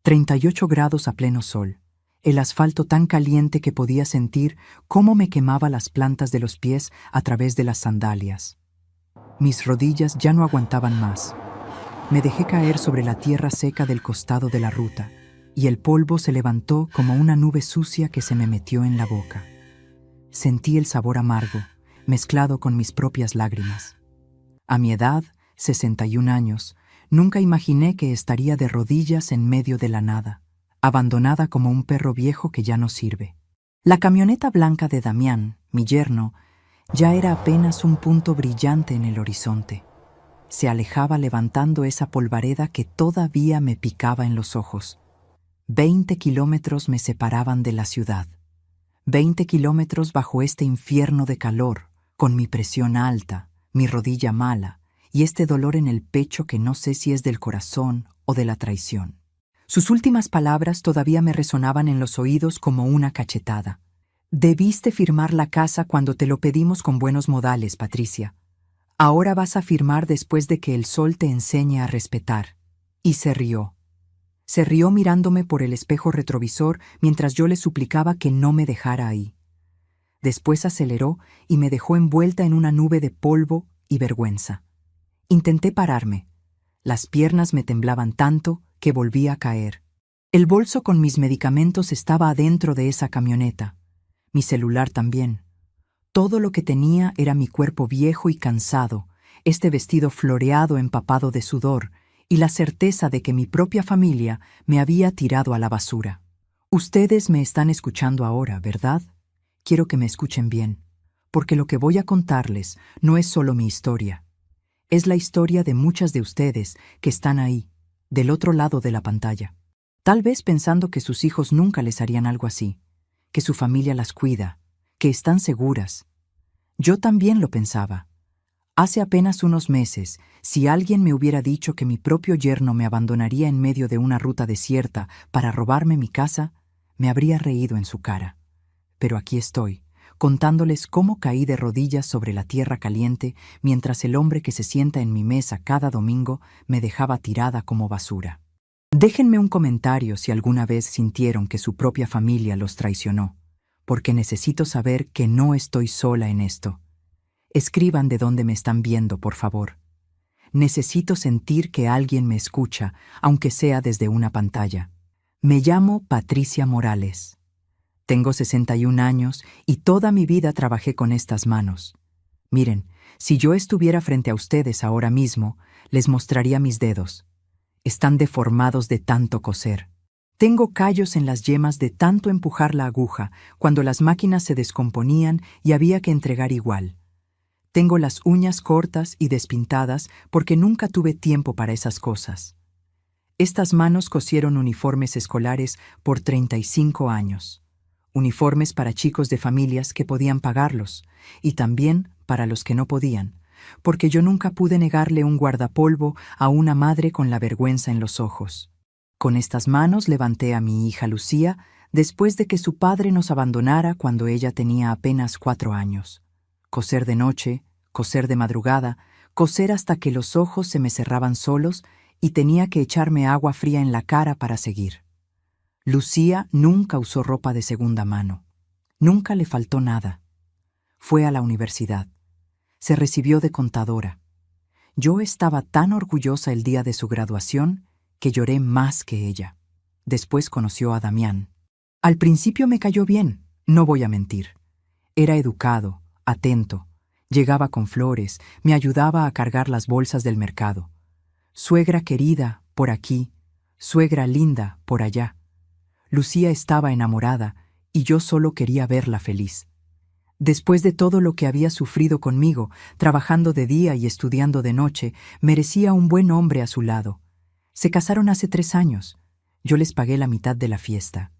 38 grados a pleno sol, el asfalto tan caliente que podía sentir cómo me quemaba las plantas de los pies a través de las sandalias. Mis rodillas ya no aguantaban más. Me dejé caer sobre la tierra seca del costado de la ruta, y el polvo se levantó como una nube sucia que se me metió en la boca. Sentí el sabor amargo, mezclado con mis propias lágrimas. A mi edad, 61 años, nunca imaginé que estaría de rodillas en medio de la nada, abandonada como un perro viejo que ya no sirve. La camioneta blanca de Damián, mi yerno, ya era apenas un punto brillante en el horizonte. Se alejaba levantando esa polvareda que todavía me picaba en los ojos. 20 kilómetros me separaban de la ciudad. 20 kilómetros bajo este infierno de calor, con mi presión alta, mi rodilla mala y este dolor en el pecho que no sé si es del corazón o de la traición. Sus últimas palabras todavía me resonaban en los oídos como una cachetada. Debiste firmar la casa cuando te lo pedimos con buenos modales, Patricia. Ahora vas a firmar después de que el sol te enseñe a respetar. Y se rió. Se rió mirándome por el espejo retrovisor mientras yo le suplicaba que no me dejara ahí. Después aceleró y me dejó envuelta en una nube de polvo y vergüenza. Intenté pararme. Las piernas me temblaban tanto que volví a caer. El bolso con mis medicamentos estaba adentro de esa camioneta. Mi celular también. Todo lo que tenía era mi cuerpo viejo y cansado, este vestido floreado empapado de sudor y la certeza de que mi propia familia me había tirado a la basura. Ustedes me están escuchando ahora, ¿verdad? Quiero que me escuchen bien, porque lo que voy a contarles no es solo mi historia. Es la historia de muchas de ustedes que están ahí, del otro lado de la pantalla. Tal vez pensando que sus hijos nunca les harían algo así, que su familia las cuida, que están seguras. Yo también lo pensaba. Hace apenas unos meses, si alguien me hubiera dicho que mi propio yerno me abandonaría en medio de una ruta desierta para robarme mi casa, me habría reído en su cara. Pero aquí estoy, contándoles cómo caí de rodillas sobre la tierra caliente mientras el hombre que se sienta en mi mesa cada domingo me dejaba tirada como basura. Déjenme un comentario si alguna vez sintieron que su propia familia los traicionó, porque necesito saber que no estoy sola en esto. Escriban de dónde me están viendo, por favor. Necesito sentir que alguien me escucha, aunque sea desde una pantalla. Me llamo Patricia Morales. Tengo 61 años y toda mi vida trabajé con estas manos. Miren, si yo estuviera frente a ustedes ahora mismo, les mostraría mis dedos. Están deformados de tanto coser. Tengo callos en las yemas de tanto empujar la aguja cuando las máquinas se descomponían y había que entregar igual. Tengo las uñas cortas y despintadas porque nunca tuve tiempo para esas cosas. Estas manos cosieron uniformes escolares por 35 años. Uniformes para chicos de familias que podían pagarlos, y también para los que no podían, porque yo nunca pude negarle un guardapolvo a una madre con la vergüenza en los ojos. Con estas manos levanté a mi hija Lucía después de que su padre nos abandonara cuando ella tenía apenas 4 años. Coser de noche, coser de madrugada, coser hasta que los ojos se me cerraban solos y tenía que echarme agua fría en la cara para seguir. Lucía nunca usó ropa de segunda mano. Nunca le faltó nada. Fue a la universidad. Se recibió de contadora. Yo estaba tan orgullosa el día de su graduación que lloré más que ella. Después conoció a Damián. Al principio me cayó bien, no voy a mentir. Era educado, atento, llegaba con flores, me ayudaba a cargar las bolsas del mercado. Suegra querida, por aquí, suegra linda, por allá. Lucía estaba enamorada y yo solo quería verla feliz. Después de todo lo que había sufrido conmigo, trabajando de día y estudiando de noche, merecía un buen hombre a su lado. Se casaron hace 3 años. Yo les pagué la mitad de la fiesta.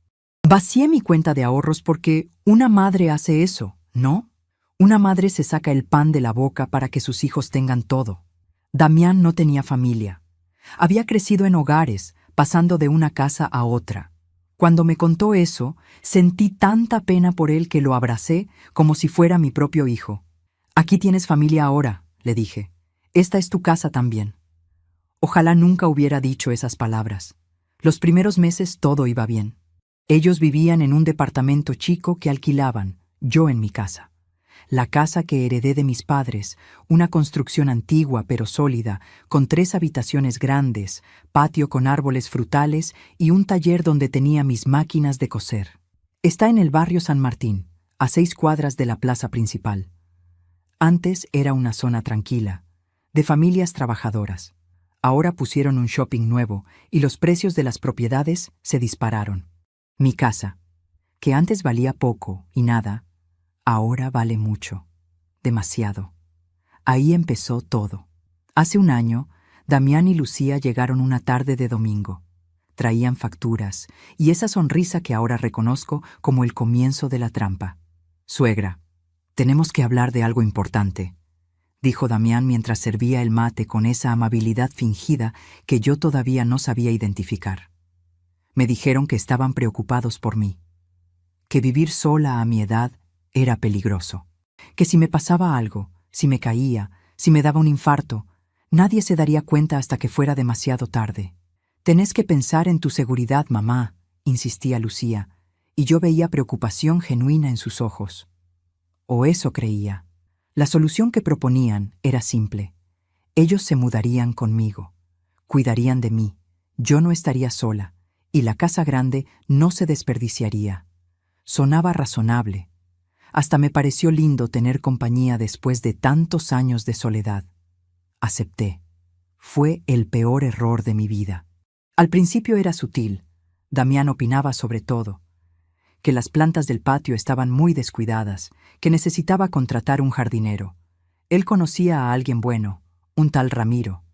Vacié mi cuenta de ahorros porque una madre hace eso, ¿no? Una madre se saca el pan de la boca para que sus hijos tengan todo. Damián no tenía familia. Había crecido en hogares, pasando de una casa a otra. Cuando me contó eso, sentí tanta pena por él que lo abracé como si fuera mi propio hijo. Aquí tienes familia ahora, le dije. Esta es tu casa también. Ojalá nunca hubiera dicho esas palabras. Los primeros meses todo iba bien. Ellos vivían en un departamento chico que alquilaban, yo en mi casa. La casa que heredé de mis padres, una construcción antigua pero sólida, con 3 habitaciones grandes, patio con árboles frutales y un taller donde tenía mis máquinas de coser. Está en el barrio San Martín, a 6 cuadras de la plaza principal. Antes era una zona tranquila, de familias trabajadoras. Ahora pusieron un shopping nuevo y los precios de las propiedades se dispararon. Mi casa, que antes valía poco y nada, ahora vale mucho, demasiado. Ahí empezó todo. Hace un año, Damián y Lucía llegaron una tarde de domingo. Traían facturas y esa sonrisa que ahora reconozco como el comienzo de la trampa. «Suegra, tenemos que hablar de algo importante», dijo Damián mientras servía el mate con esa amabilidad fingida que yo todavía no sabía identificar. Me dijeron que estaban preocupados por mí, que vivir sola a mi edad era peligroso, que si me pasaba algo, si me caía, si me daba un infarto, nadie se daría cuenta hasta que fuera demasiado tarde. «Tenés que pensar en tu seguridad, mamá», insistía Lucía, y yo veía preocupación genuina en sus ojos. O eso creía. La solución que proponían era simple. Ellos se mudarían conmigo, cuidarían de mí, yo no estaría sola, y la casa grande no se desperdiciaría. Sonaba razonable. Hasta me pareció lindo tener compañía después de tantos años de soledad. Acepté. Fue el peor error de mi vida. Al principio era sutil. Damián opinaba sobre todo. Que las plantas del patio estaban muy descuidadas, que necesitaba contratar un jardinero. Él conocía a alguien bueno, un tal Ramiro.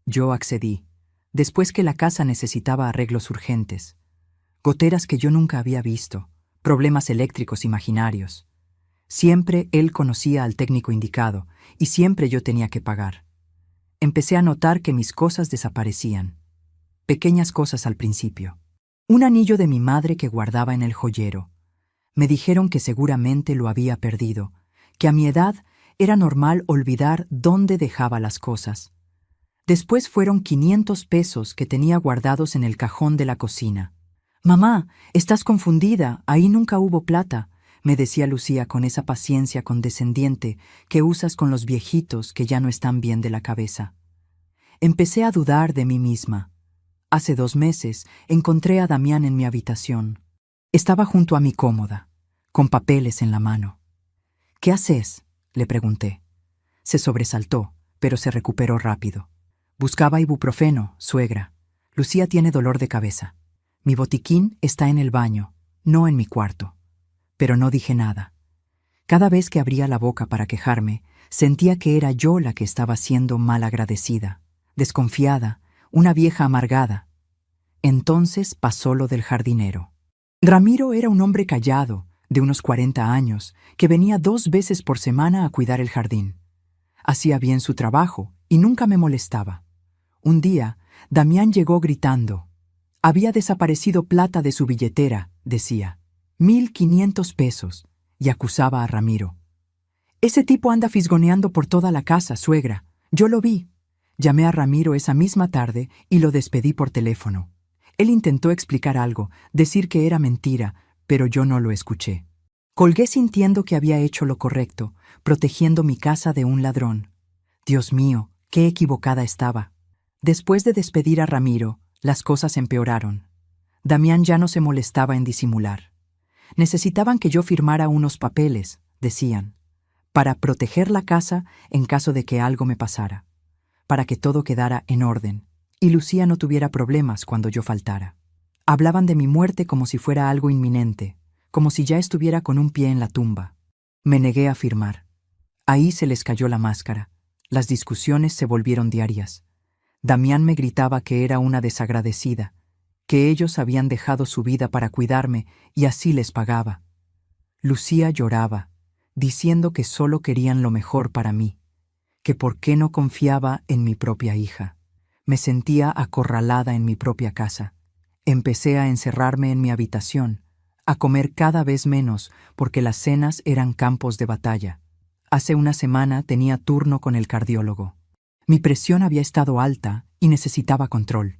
Yo accedí, después que la casa necesitaba arreglos urgentes. Goteras que yo nunca había visto, problemas eléctricos imaginarios. Siempre él conocía al técnico indicado, y siempre yo tenía que pagar. Empecé a notar que mis cosas desaparecían. Pequeñas cosas al principio. Un anillo de mi madre que guardaba en el joyero. Me dijeron que seguramente lo había perdido, que a mi edad era normal olvidar dónde dejaba las cosas. Después fueron 500 pesos que tenía guardados en el cajón de la cocina. «Mamá, estás confundida, ahí nunca hubo plata», me decía Lucía con esa paciencia condescendiente que usas con los viejitos que ya no están bien de la cabeza. Empecé a dudar de mí misma. Hace 2 meses encontré a Damián en mi habitación. Estaba junto a mi cómoda, con papeles en la mano. «¿Qué haces?», le pregunté. Se sobresaltó, pero se recuperó rápido. «Buscaba ibuprofeno, suegra. Lucía tiene dolor de cabeza. Mi botiquín está en el baño, no en mi cuarto». Pero no dije nada. Cada vez que abría la boca para quejarme, sentía que era yo la que estaba siendo malagradecida, desconfiada, una vieja amargada. Entonces pasó lo del jardinero. Ramiro era un hombre callado, de unos 40 años, que venía 2 veces por semana a cuidar el jardín. Hacía bien su trabajo y nunca me molestaba. Un día, Damián llegó gritando. Había desaparecido plata de su billetera, decía. 1,500 pesos, y acusaba a Ramiro. «Ese tipo anda fisgoneando por toda la casa, suegra. Yo lo vi». Llamé a Ramiro esa misma tarde y lo despedí por teléfono. Él intentó explicar algo, decir que era mentira, pero yo no lo escuché. Colgué sintiendo que había hecho lo correcto, protegiendo mi casa de un ladrón. Dios mío, qué equivocada estaba. Después de despedir a Ramiro, las cosas empeoraron. Damián ya no se molestaba en disimular. Necesitaban que yo firmara unos papeles, decían, para proteger la casa en caso de que algo me pasara, para que todo quedara en orden, y Lucía no tuviera problemas cuando yo faltara. Hablaban de mi muerte como si fuera algo inminente, como si ya estuviera con un pie en la tumba. Me negué a firmar. Ahí se les cayó la máscara. Las discusiones se volvieron diarias. Damián me gritaba que era una desagradecida, que ellos habían dejado su vida para cuidarme y así les pagaba. Lucía lloraba, diciendo que solo querían lo mejor para mí, que por qué no confiaba en mi propia hija. Me sentía acorralada en mi propia casa. Empecé a encerrarme en mi habitación, a comer cada vez menos porque las cenas eran campos de batalla. Hace una semana tenía turno con el cardiólogo. Mi presión había estado alta y necesitaba control.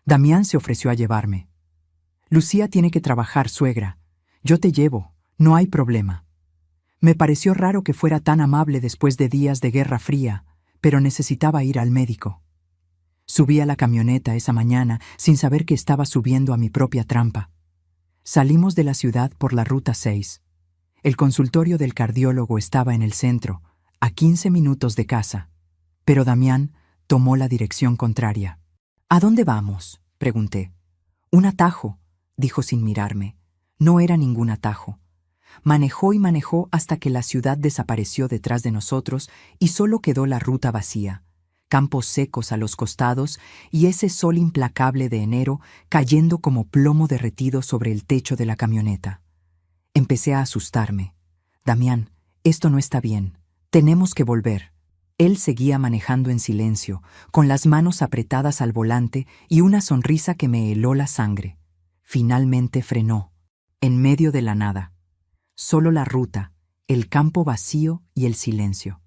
Damián se ofreció a llevarme. Lucía tiene que trabajar, suegra. Yo te llevo, no hay problema. Me pareció raro que fuera tan amable después de días de guerra fría, pero necesitaba ir al médico. Subí a la camioneta esa mañana sin saber que estaba subiendo a mi propia trampa. Salimos de la ciudad por la Ruta 6. El consultorio del cardiólogo estaba en el centro, a 15 minutos de casa. Pero Damián tomó la dirección contraria. ¿A dónde vamos?, pregunté. Un atajo, dijo sin mirarme. No era ningún atajo. Manejó y manejó hasta que la ciudad desapareció detrás de nosotros y solo quedó la ruta vacía, campos secos a los costados y ese sol implacable de enero cayendo como plomo derretido sobre el techo de la camioneta. Empecé a asustarme. Damián, esto no está bien. Tenemos que volver. Él seguía manejando en silencio, con las manos apretadas al volante y una sonrisa que me heló la sangre. Finalmente frenó, en medio de la nada. Solo la ruta, el campo vacío y el silencio.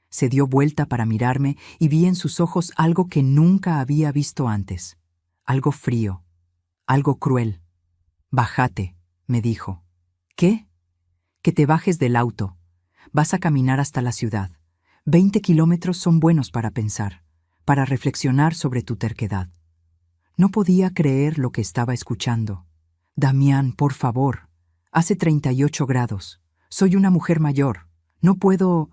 Se dio vuelta para mirarme y vi en sus ojos algo que nunca había visto antes. Algo frío, algo cruel. «Bájate», me dijo. «¿Qué?» «Que te bajes del auto. Vas a caminar hasta la ciudad. 20 kilómetros son buenos para pensar, para reflexionar sobre tu terquedad». No podía creer lo que estaba escuchando. «Damián, por favor. Hace 38 grados. Soy una mujer mayor. No puedo...»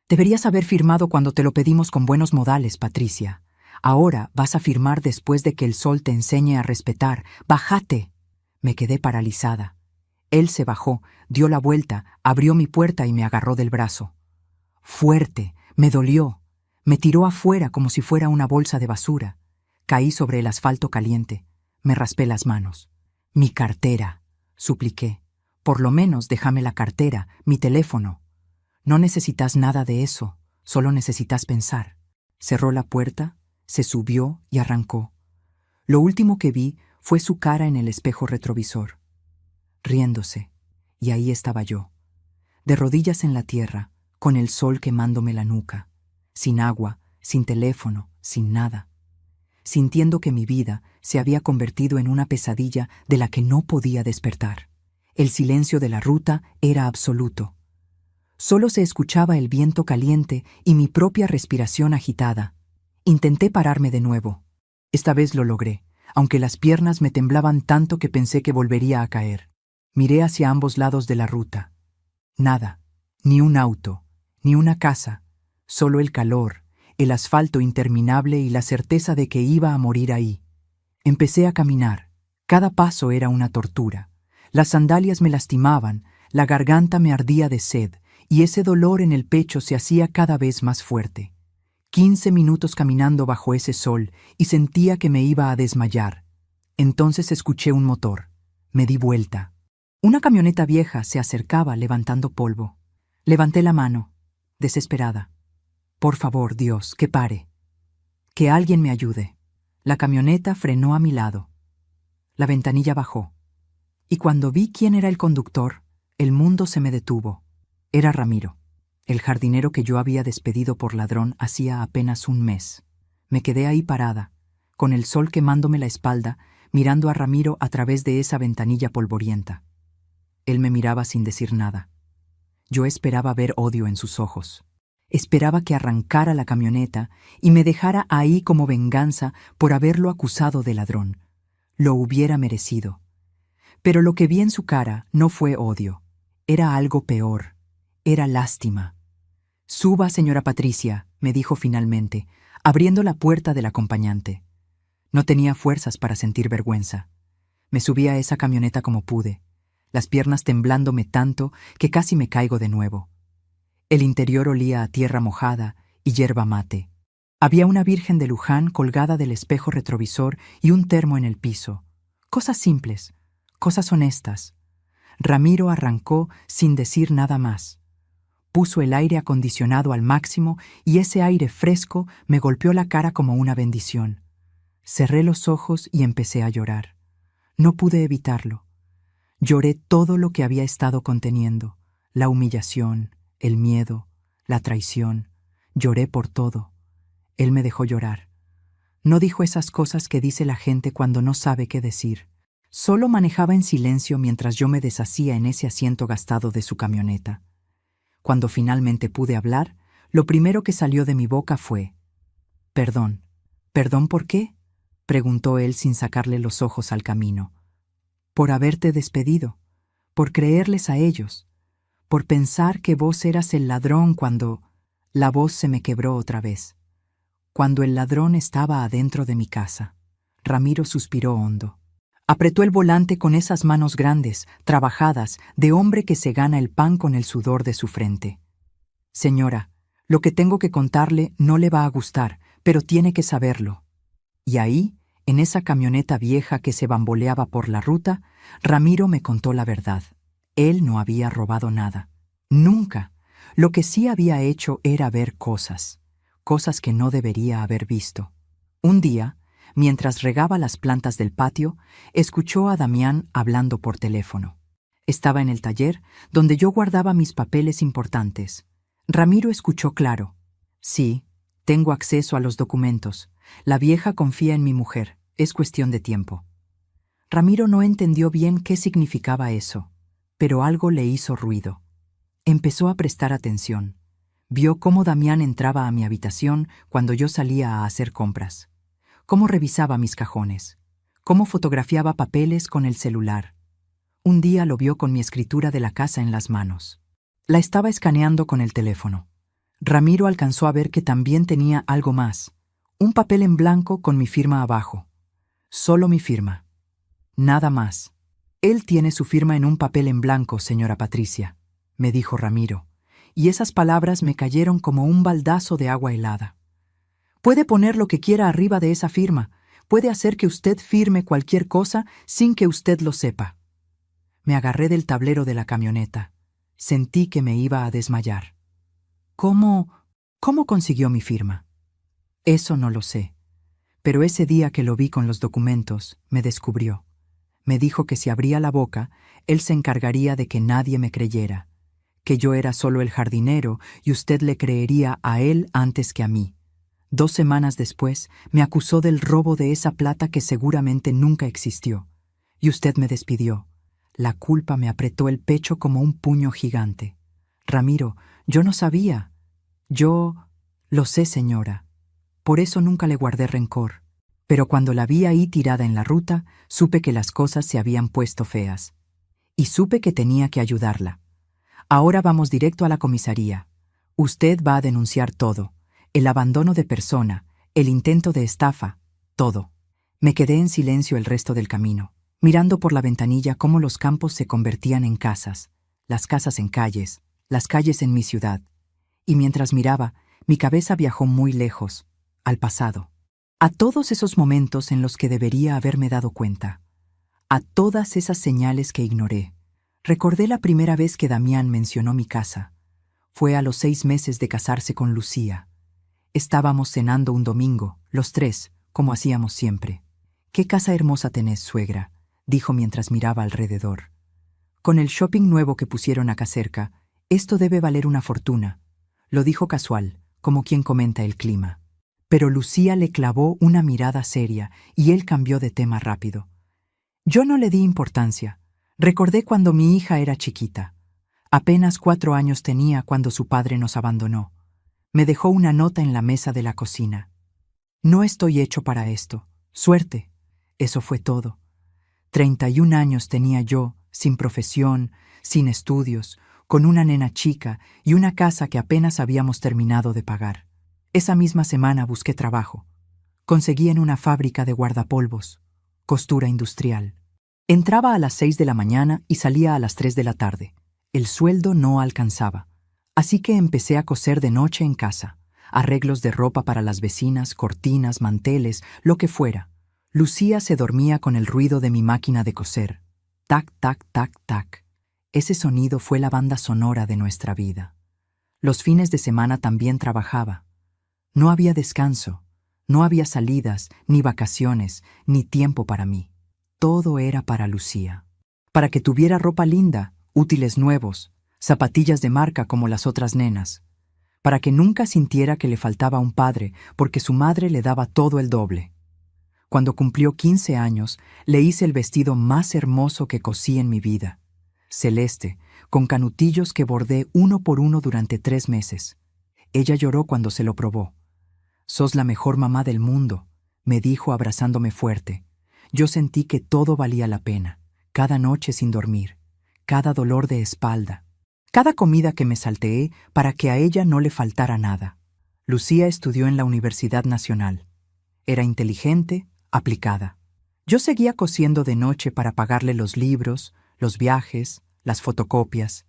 «Deberías haber firmado cuando te lo pedimos con buenos modales, Patricia. Ahora vas a firmar después de que el sol te enseñe a respetar. ¡Bájate!». Me quedé paralizada. Él se bajó, dio la vuelta, abrió mi puerta y me agarró del brazo. Fuerte, me dolió. Me tiró afuera como si fuera una bolsa de basura. Caí sobre el asfalto caliente. Me raspé las manos. «Mi cartera», supliqué. «Por lo menos déjame la cartera, mi teléfono». «No necesitas nada de eso, solo necesitas pensar». Cerró la puerta, se subió y arrancó. Lo último que vi fue su cara en el espejo retrovisor, riéndose, y ahí estaba yo, de rodillas en la tierra, con el sol quemándome la nuca, sin agua, sin teléfono, sin nada, sintiendo que mi vida se había convertido en una pesadilla de la que no podía despertar. El silencio de la ruta era absoluto. Solo se escuchaba el viento caliente y mi propia respiración agitada. Intenté pararme de nuevo. Esta vez lo logré, aunque las piernas me temblaban tanto que pensé que volvería a caer. Miré hacia ambos lados de la ruta. Nada, ni un auto, ni una casa, solo el calor, el asfalto interminable y la certeza de que iba a morir ahí. Empecé a caminar. Cada paso era una tortura. Las sandalias me lastimaban, la garganta me ardía de sed, y ese dolor en el pecho se hacía cada vez más fuerte. 15 minutos caminando bajo ese sol y sentía que me iba a desmayar. Entonces escuché un motor. Me di vuelta. Una camioneta vieja se acercaba levantando polvo. Levanté la mano, desesperada. «Por favor, Dios, que pare. Que alguien me ayude». La camioneta frenó a mi lado. La ventanilla bajó. Y cuando vi quién era el conductor, el mundo se me detuvo. Era Ramiro, el jardinero que yo había despedido por ladrón hacía apenas un mes. Me quedé ahí parada, con el sol quemándome la espalda, mirando a Ramiro a través de esa ventanilla polvorienta. Él me miraba sin decir nada. Yo esperaba ver odio en sus ojos. Esperaba que arrancara la camioneta y me dejara ahí como venganza por haberlo acusado de ladrón. Lo hubiera merecido. Pero lo que vi en su cara no fue odio. Era algo peor. Era lástima. «Suba, señora Patricia», me dijo finalmente, abriendo la puerta del acompañante. No tenía fuerzas para sentir vergüenza. Me subí a esa camioneta como pude, las piernas temblándome tanto que casi me caigo de nuevo. El interior olía a tierra mojada y yerba mate. Había una Virgen de Luján colgada del espejo retrovisor y un termo en el piso. Cosas simples, cosas honestas. Ramiro arrancó sin decir nada más. Puso el aire acondicionado al máximo y ese aire fresco me golpeó la cara como una bendición. Cerré los ojos y empecé a llorar. No pude evitarlo. Lloré todo lo que había estado conteniendo, la humillación, el miedo, la traición. Lloré por todo. Él me dejó llorar. No dijo esas cosas que dice la gente cuando no sabe qué decir. Solo manejaba en silencio mientras yo me deshacía en ese asiento gastado de su camioneta. Cuando finalmente pude hablar, lo primero que salió de mi boca fue: «Perdón». «¿Perdón por qué?», preguntó él sin sacarle los ojos al camino. «Por haberte despedido, por creerles a ellos, por pensar que vos eras el ladrón cuando…». La voz se me quebró otra vez. Cuando el ladrón estaba adentro de mi casa. Ramiro suspiró hondo. Apretó el volante con esas manos grandes, trabajadas, de hombre que se gana el pan con el sudor de su frente. «Señora, lo que tengo que contarle no le va a gustar, pero tiene que saberlo». Y ahí, en esa camioneta vieja que se bamboleaba por la ruta, Ramiro me contó la verdad. Él no había robado nada. Nunca. Lo que sí había hecho era ver cosas que no debería haber visto. Un día, mientras regaba las plantas del patio, escuchó a Damián hablando por teléfono. Estaba en el taller, donde yo guardaba mis papeles importantes. Ramiro escuchó claro. «Sí, tengo acceso a los documentos. La vieja confía en mi mujer. Es cuestión de tiempo». Ramiro no entendió bien qué significaba eso, pero algo le hizo ruido. Empezó a prestar atención. Vio cómo Damián entraba a mi habitación cuando yo salía a hacer compras, cómo revisaba mis cajones, cómo fotografiaba papeles con el celular. Un día lo vio con mi escritura de la casa en las manos. La estaba escaneando con el teléfono. Ramiro alcanzó a ver que también tenía algo más, un papel en blanco con mi firma abajo. Solo mi firma. Nada más. «Él tiene su firma en un papel en blanco, señora Patricia», me dijo Ramiro, y esas palabras me cayeron como un baldazo de agua helada. «Puede poner lo que quiera arriba de esa firma, puede hacer que usted firme cualquier cosa sin que usted lo sepa». Me agarré del tablero de la camioneta. Sentí que me iba a desmayar. ¿Cómo consiguió mi firma? Eso no lo sé. Pero ese día que lo vi con los documentos, me descubrió. Me dijo que si abría la boca, él se encargaría de que nadie me creyera, que yo era solo el jardinero y usted le creería a él antes que a mí. 2 semanas después, me acusó del robo de esa plata que seguramente nunca existió. Y usted me despidió. La culpa me apretó el pecho como un puño gigante. «Ramiro, yo no sabía». «Yo…». «Lo sé, señora. Por eso nunca le guardé rencor. Pero cuando la vi ahí tirada en la ruta, supe que las cosas se habían puesto feas. Y supe que tenía que ayudarla. Ahora vamos directo a la comisaría. Usted va a denunciar todo. El abandono de persona, el intento de estafa, todo». Me quedé en silencio el resto del camino, mirando por la ventanilla cómo los campos se convertían en casas, las casas en calles, las calles en mi ciudad. Y mientras miraba, mi cabeza viajó muy lejos, al pasado. A todos esos momentos en los que debería haberme dado cuenta. A todas esas señales que ignoré. Recordé la primera vez que Damián mencionó mi casa. Fue a los 6 meses de casarse con Lucía. Estábamos cenando un domingo, los 3, como hacíamos siempre. «Qué casa hermosa tenés, suegra», dijo mientras miraba alrededor. «Con el shopping nuevo que pusieron acá cerca, esto debe valer una fortuna», lo dijo casual, como quien comenta el clima. Pero Lucía le clavó una mirada seria y él cambió de tema rápido. Yo no le di importancia. Recordé cuando mi hija era chiquita. Apenas 4 años tenía cuando su padre nos abandonó. Me dejó una nota en la mesa de la cocina. «No estoy hecho para esto. Suerte». Eso fue todo. 31 años tenía yo, sin profesión, sin estudios, con una nena chica y una casa que apenas habíamos terminado de pagar. Esa misma semana busqué trabajo. Conseguí en una fábrica de guardapolvos, costura industrial. Entraba a las 6 de la mañana y salía a las 3 de la tarde. El sueldo no alcanzaba. Así que empecé a coser de noche en casa. Arreglos de ropa para las vecinas, cortinas, manteles, lo que fuera. Lucía se dormía con el ruido de mi máquina de coser. Tac, tac, tac, tac. Ese sonido fue la banda sonora de nuestra vida. Los fines de semana también trabajaba. No había descanso, no había salidas, ni vacaciones, ni tiempo para mí. Todo era para Lucía. Para que tuviera ropa linda, útiles nuevos, zapatillas de marca como las otras nenas. para que nunca sintiera que le faltaba un padre, porque su madre le daba todo el doble. Cuando cumplió 15 años, le hice el vestido más hermoso que cosí en mi vida, celeste, con canutillos que bordé uno por uno durante 3 meses. Ella lloró cuando se lo probó. «Sos la mejor mamá del mundo», me dijo abrazándome fuerte. Yo sentí que todo valía la pena, cada noche sin dormir, cada dolor de espalda, cada comida que me salteé para que a ella no le faltara nada. Lucía estudió en la Universidad Nacional. Era inteligente, aplicada. Yo seguía cosiendo de noche para pagarle los libros, los viajes, las fotocopias.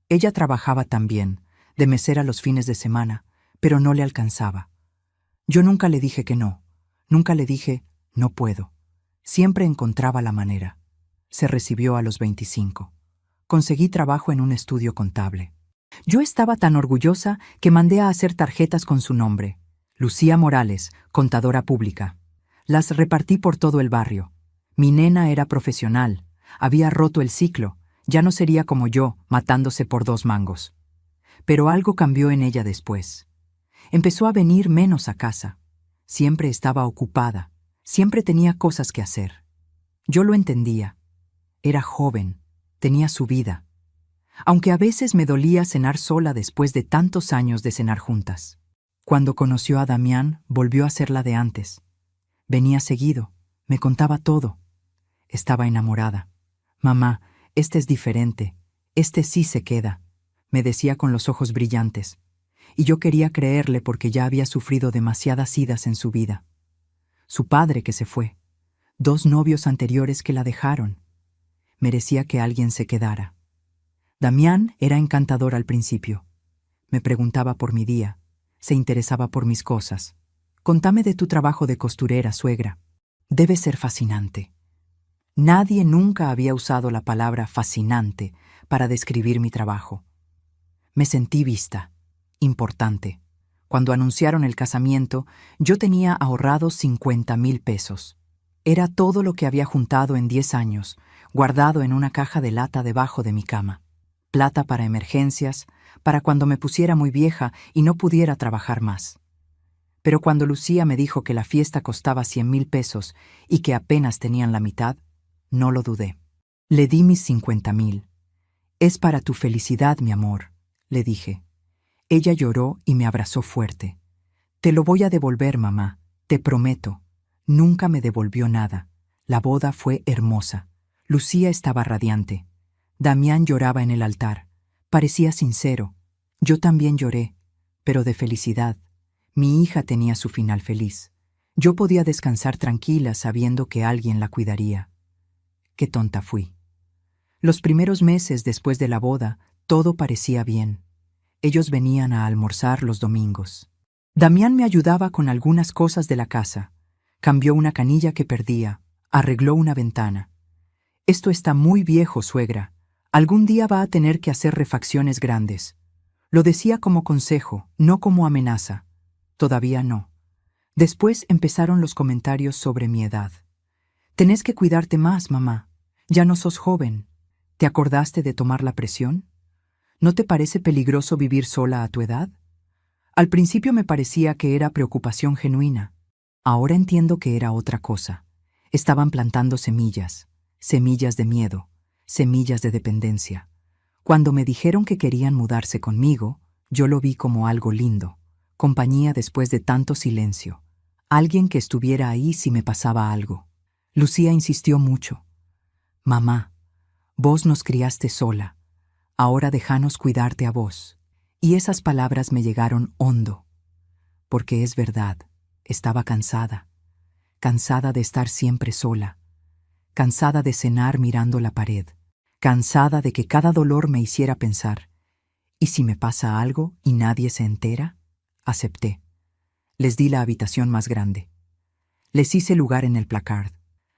Ella trabajaba también, de mesera los fines de semana, pero no le alcanzaba. Yo nunca le dije que no, nunca le dije, no puedo. Siempre encontraba la manera. Se recibió a los 25. Conseguí trabajo en un estudio contable. Yo estaba tan orgullosa que mandé a hacer tarjetas con su nombre. Lucía Morales, contadora pública. Las repartí por todo el barrio. Mi nena era profesional, había roto el ciclo, ya no sería como yo, matándose por 2 mangos. Pero algo cambió en ella después. Empezó a venir menos a casa. Siempre estaba ocupada, siempre tenía cosas que hacer. Yo lo entendía. Era joven, tenía su vida. Aunque a veces me dolía cenar sola después de tantos años de cenar juntas. Cuando conoció a Damián, volvió a ser la de antes. Venía seguido, me contaba todo. Estaba enamorada. «Mamá, este es diferente, este sí se queda», me decía con los ojos brillantes. Y yo quería creerle porque ya había sufrido demasiadas idas en su vida. Su padre que se fue, 2 novios anteriores que la dejaron. Merecía que alguien se quedara. Damián era encantador al principio. Me preguntaba por mi día, se interesaba por mis cosas. «Contame de tu trabajo de costurera, suegra. Debe ser fascinante». Nadie nunca había usado la palabra fascinante para describir mi trabajo. Me sentí vista, importante. Cuando anunciaron el casamiento, yo tenía ahorrados 50,000 pesos. Era todo lo que había juntado en 10 años, guardado en una caja de lata debajo de mi cama. Plata para emergencias, para cuando me pusiera muy vieja y no pudiera trabajar más. Pero cuando Lucía me dijo que la fiesta costaba 100,000 pesos y que apenas tenían la mitad, no lo dudé. Le di mis 50,000. «Es para tu felicidad, mi amor», le dije. Ella lloró y me abrazó fuerte. «Te lo voy a devolver, mamá, te prometo». Nunca me devolvió nada. La boda fue hermosa. Lucía estaba radiante. Damián lloraba en el altar. Parecía sincero. Yo también lloré, pero de felicidad. Mi hija tenía su final feliz. Yo podía descansar tranquila sabiendo que alguien la cuidaría. Qué tonta fui. Los primeros meses después de la boda, todo parecía bien. Ellos venían a almorzar los domingos. Damián me ayudaba con algunas cosas de la casa. Cambió una canilla que perdía, arregló una ventana. «Esto está muy viejo, suegra. Algún día va a tener que hacer refacciones grandes». Lo decía como consejo, no como amenaza. Todavía no. Después empezaron los comentarios sobre mi edad. «Tenés que cuidarte más, mamá. Ya no sos joven. ¿Te acordaste de tomar la presión? ¿No te parece peligroso vivir sola a tu edad?» Al principio me parecía que era preocupación genuina. Ahora entiendo que era otra cosa. Estaban plantando semillas, semillas de miedo, semillas de dependencia. Cuando me dijeron que querían mudarse conmigo, yo lo vi como algo lindo, compañía después de tanto silencio, alguien que estuviera ahí si me pasaba algo. Lucía insistió mucho. «Mamá, vos nos criaste sola, ahora déjanos cuidarte a vos». Y esas palabras me llegaron hondo, porque es verdad, estaba cansada, cansada de estar siempre sola, cansada de cenar mirando la pared, cansada de que cada dolor me hiciera pensar, ¿y si me pasa algo y nadie se entera? Acepté. Les di la habitación más grande. Les hice lugar en el placard.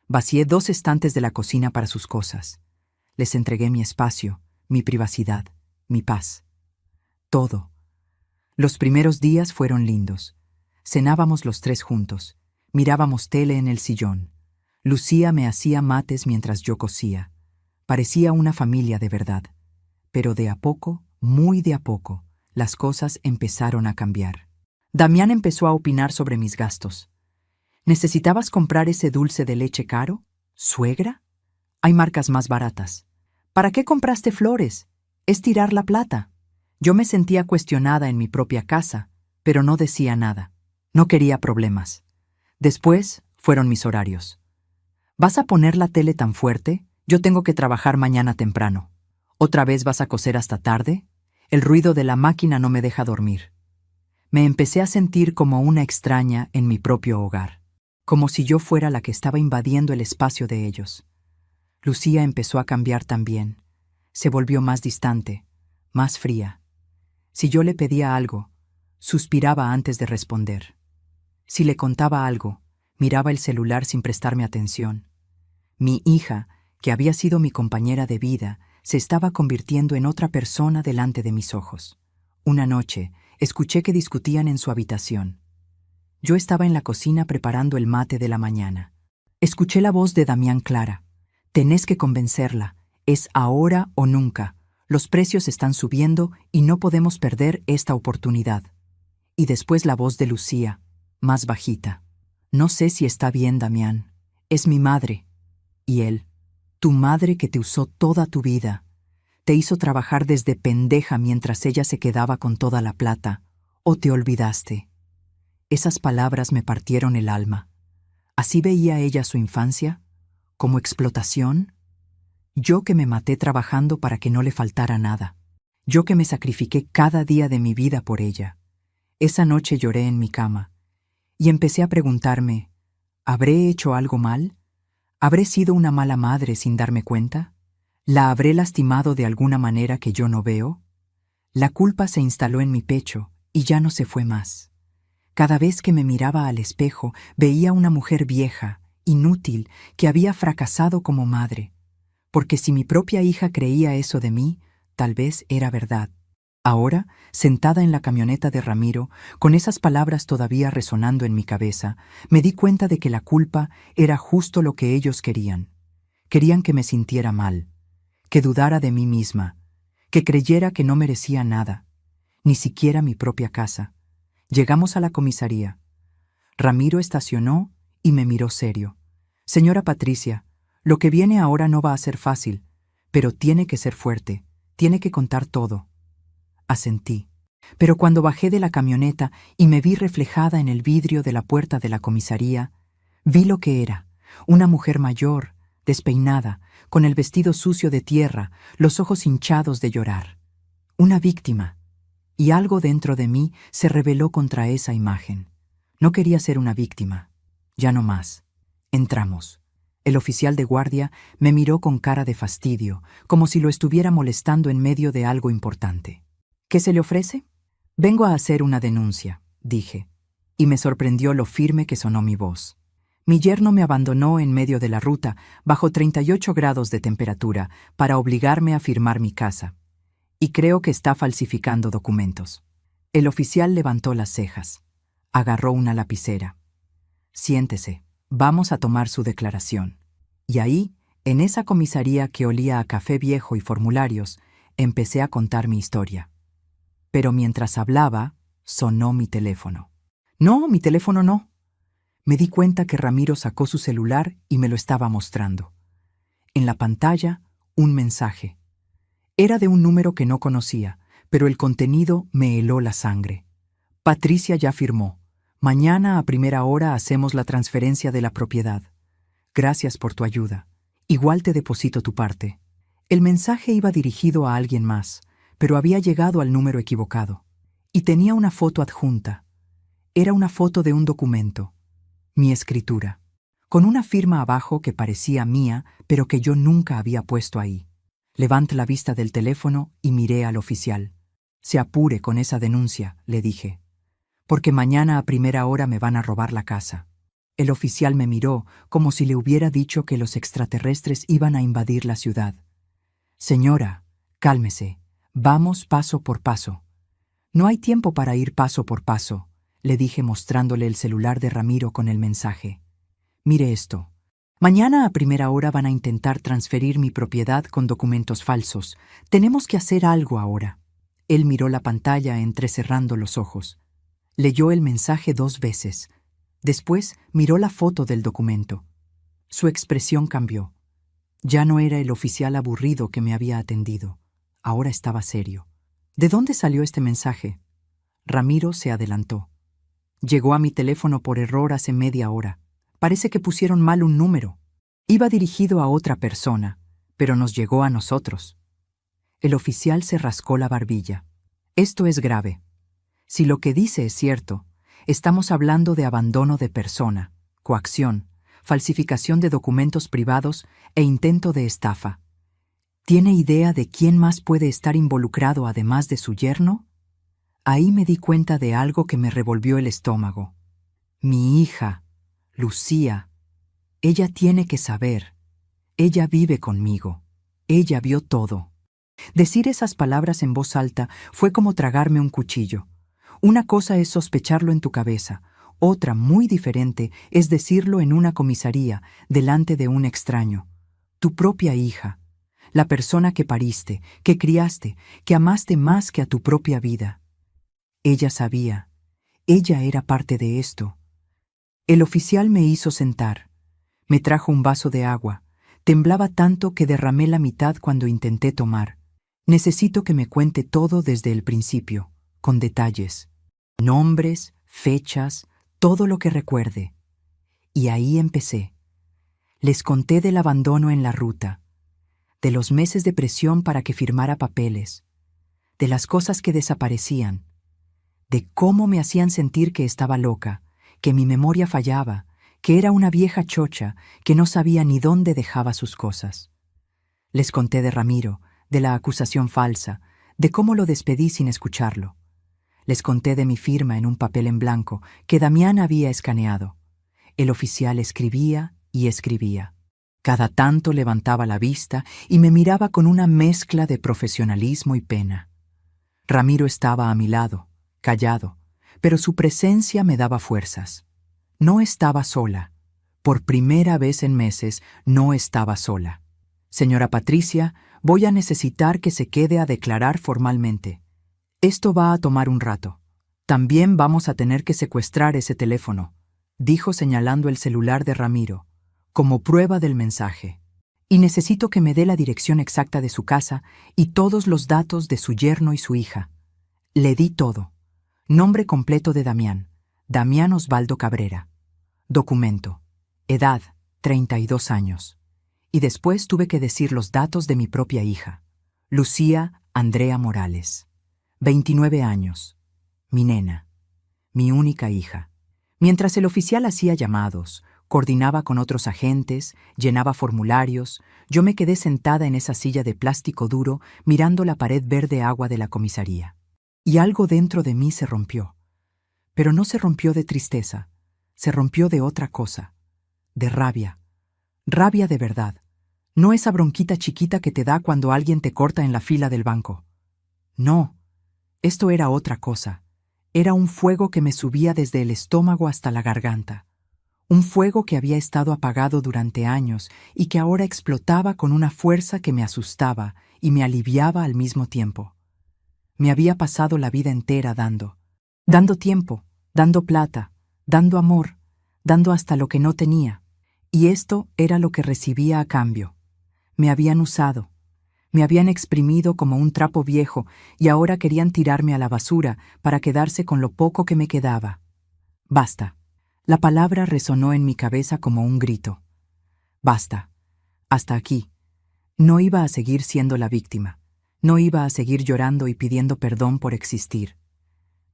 Vacié 2 estantes de la cocina para sus cosas. Les entregué mi espacio, mi privacidad, mi paz. Todo. Los primeros días fueron lindos. Cenábamos los 3 juntos. Mirábamos tele en el sillón. Lucía me hacía mates mientras yo cosía. Parecía una familia de verdad. Pero de a poco, muy de a poco, las cosas empezaron a cambiar. Damián empezó a opinar sobre mis gastos. ¿Necesitabas comprar ese dulce de leche caro? ¿Suegra? Hay marcas más baratas. ¿Para qué compraste flores? Es tirar la plata. Yo me sentía cuestionada en mi propia casa, pero no decía nada. No quería problemas. Después fueron mis horarios. ¿Vas a poner la tele tan fuerte? Yo tengo que trabajar mañana temprano. ¿Otra vez vas a coser hasta tarde? El ruido de la máquina no me deja dormir. Me empecé a sentir como una extraña en mi propio hogar, como si yo fuera la que estaba invadiendo el espacio de ellos. Lucía empezó a cambiar también. Se volvió más distante, más fría. Si yo le pedía algo, suspiraba antes de responder. Si le contaba algo, miraba el celular sin prestarme atención. Mi hija, que había sido mi compañera de vida, se estaba convirtiendo en otra persona delante de mis ojos. Una noche, escuché que discutían en su habitación. Yo estaba en la cocina preparando el mate de la mañana. Escuché la voz de Damián clara. Tenés que convencerla. Es ahora o nunca. Los precios están subiendo y no podemos perder esta oportunidad. Y después la voz de Lucía, más bajita. No sé si está bien, Damián. Es mi madre. Y él, tu madre que te usó toda tu vida. Te hizo trabajar desde pendeja mientras ella se quedaba con toda la plata. ¿O te olvidaste? Esas palabras me partieron el alma. ¿Así veía ella su infancia? ¿Como explotación? Yo que me maté trabajando para que no le faltara nada. Yo que me sacrifiqué cada día de mi vida por ella. Esa noche lloré en mi cama y empecé a preguntarme, ¿habré hecho algo mal? ¿Habré sido una mala madre sin darme cuenta? ¿La habré lastimado de alguna manera que yo no veo? La culpa se instaló en mi pecho y ya no se fue más. Cada vez que me miraba al espejo, veía una mujer vieja, inútil, que había fracasado como madre. Porque si mi propia hija creía eso de mí, tal vez era verdad. Ahora, sentada en la camioneta de Ramiro, con esas palabras todavía resonando en mi cabeza, me di cuenta de que la culpa era justo lo que ellos querían. Querían que me sintiera mal, que dudara de mí misma, que creyera que no merecía nada, ni siquiera mi propia casa. Llegamos a la comisaría. Ramiro estacionó y me miró serio. Señora Patricia, lo que viene ahora no va a ser fácil, pero tiene que ser fuerte, tiene que contar todo. Asentí. Pero cuando bajé de la camioneta y me vi reflejada en el vidrio de la puerta de la comisaría, vi lo que era, una mujer mayor, despeinada, con el vestido sucio de tierra, los ojos hinchados de llorar. Una víctima. Y algo dentro de mí se rebeló contra esa imagen. No quería ser una víctima. Ya no más. Entramos. El oficial de guardia me miró con cara de fastidio, como si lo estuviera molestando en medio de algo importante. ¿Qué se le ofrece? Vengo a hacer una denuncia, dije, y me sorprendió lo firme que sonó mi voz. Mi yerno me abandonó en medio de la ruta, bajo 38 grados de temperatura, para obligarme a firmar mi casa. Y creo que está falsificando documentos. El oficial levantó las cejas. Agarró una lapicera. Siéntese, vamos a tomar su declaración. Y ahí, en esa comisaría que olía a café viejo y formularios, empecé a contar mi historia. Pero mientras hablaba, sonó mi teléfono. No, mi teléfono no. Me di cuenta que Ramiro sacó su celular y me lo estaba mostrando. En la pantalla, un mensaje. Era de un número que no conocía, pero el contenido me heló la sangre. Patricia ya firmó. Mañana a primera hora hacemos la transferencia de la propiedad. Gracias por tu ayuda. Igual te deposito tu parte. El mensaje iba dirigido a alguien más, pero había llegado al número equivocado. Y tenía una foto adjunta. Era una foto de un documento. Mi escritura. Con una firma abajo que parecía mía, pero que yo nunca había puesto ahí. Levanté la vista del teléfono y miré al oficial. Se apure con esa denuncia, le dije. Porque mañana a primera hora me van a robar la casa. El oficial me miró como si le hubiera dicho que los extraterrestres iban a invadir la ciudad. Señora, cálmese. Vamos paso por paso. No hay tiempo para ir paso por paso, le dije mostrándole el celular de Ramiro con el mensaje. Mire esto. Mañana a primera hora van a intentar transferir mi propiedad con documentos falsos. Tenemos que hacer algo ahora. Él miró la pantalla entrecerrando los ojos. Leyó el mensaje 2 veces. Después miró la foto del documento. Su expresión cambió. Ya no era el oficial aburrido que me había atendido. Ahora estaba serio. ¿De dónde salió este mensaje? Ramiro se adelantó. Llegó a mi teléfono por error hace media hora. Parece que pusieron mal un número. Iba dirigido a otra persona, pero nos llegó a nosotros. El oficial se rascó la barbilla. Esto es grave. Si lo que dice es cierto, estamos hablando de abandono de persona, coacción, falsificación de documentos privados e intento de estafa. ¿Tiene idea de quién más puede estar involucrado además de su yerno? Ahí me di cuenta de algo que me revolvió el estómago. Mi hija, Lucía. Ella tiene que saber. Ella vive conmigo. Ella vio todo. Decir esas palabras en voz alta fue como tragarme un cuchillo. Una cosa es sospecharlo en tu cabeza, otra muy diferente es decirlo en una comisaría, delante de un extraño. Tu propia hija, la persona que pariste, que criaste, que amaste más que a tu propia vida. Ella sabía. Ella era parte de esto. El oficial me hizo sentar. Me trajo un vaso de agua. Temblaba tanto que derramé la mitad cuando intenté tomar. Necesito que me cuente todo desde el principio, con detalles. Nombres, fechas, todo lo que recuerde. Y ahí empecé. Les conté del abandono en la ruta, de los meses de presión para que firmara papeles, de las cosas que desaparecían, de cómo me hacían sentir que estaba loca, que mi memoria fallaba, que era una vieja chocha que no sabía ni dónde dejaba sus cosas. Les conté de Ramiro, de la acusación falsa, de cómo lo despedí sin escucharlo. Les conté de mi firma en un papel en blanco que Damián había escaneado. El oficial escribía y escribía. Cada tanto levantaba la vista y me miraba con una mezcla de profesionalismo y pena. Ramiro estaba a mi lado, callado, pero su presencia me daba fuerzas. No estaba sola. Por primera vez en meses no estaba sola. Señora Patricia, voy a necesitar que se quede a declarar formalmente. Esto va a tomar un rato. También vamos a tener que secuestrar ese teléfono, dijo señalando el celular de Ramiro, como prueba del mensaje. Y necesito que me dé la dirección exacta de su casa y todos los datos de su yerno y su hija. Le di todo. Nombre completo de Damián, Damián Osvaldo Cabrera. Documento. Edad, 32 años. Y después tuve que decir los datos de mi propia hija, Lucía Andrea Morales. 29 años. Mi nena. Mi única hija. Mientras el oficial hacía llamados, coordinaba con otros agentes, llenaba formularios, yo me quedé sentada en esa silla de plástico duro mirando la pared verde agua de la comisaría. Y algo dentro de mí se rompió. Pero no se rompió de tristeza, se rompió de otra cosa, de rabia. Rabia de verdad. No esa bronquita chiquita que te da cuando alguien te corta en la fila del banco. No. Esto era otra cosa. Era un fuego que me subía desde el estómago hasta la garganta. Un fuego que había estado apagado durante años y que ahora explotaba con una fuerza que me asustaba y me aliviaba al mismo tiempo. Me había pasado la vida entera dando tiempo, dando plata, dando amor, dando hasta lo que no tenía. Y esto era lo que recibía a cambio. Me habían usado. Me habían exprimido como un trapo viejo y ahora querían tirarme a la basura para quedarse con lo poco que me quedaba. Basta. La palabra resonó en mi cabeza como un grito. Basta. Hasta aquí. No iba a seguir siendo la víctima. No iba a seguir llorando y pidiendo perdón por existir.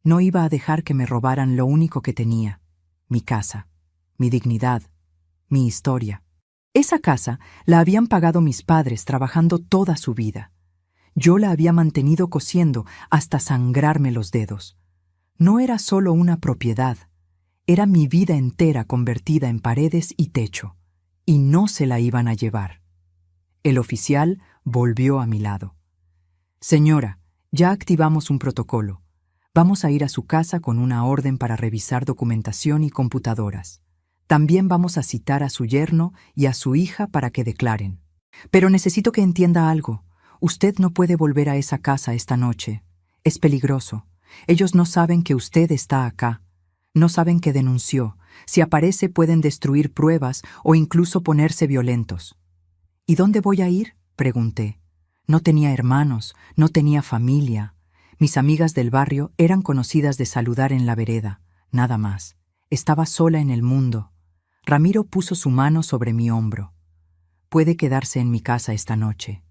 No iba a dejar que me robaran lo único que tenía, mi casa, mi dignidad, mi historia. Esa casa la habían pagado mis padres trabajando toda su vida. Yo la había mantenido cosiendo hasta sangrarme los dedos. No era solo una propiedad, era mi vida entera convertida en paredes y techo, y no se la iban a llevar. El oficial volvió a mi lado. Señora, ya activamos un protocolo. Vamos a ir a su casa con una orden para revisar documentación y computadoras. También vamos a citar a su yerno y a su hija para que declaren. Pero necesito que entienda algo. Usted no puede volver a esa casa esta noche. Es peligroso. Ellos no saben que usted está acá. No saben que denunció. Si aparece pueden destruir pruebas o incluso ponerse violentos. ¿Y dónde voy a ir?, pregunté. No tenía hermanos, no tenía familia. Mis amigas del barrio eran conocidas de saludar en la vereda, nada más. Estaba sola en el mundo. Ramiro puso su mano sobre mi hombro. Puede quedarse en mi casa esta noche.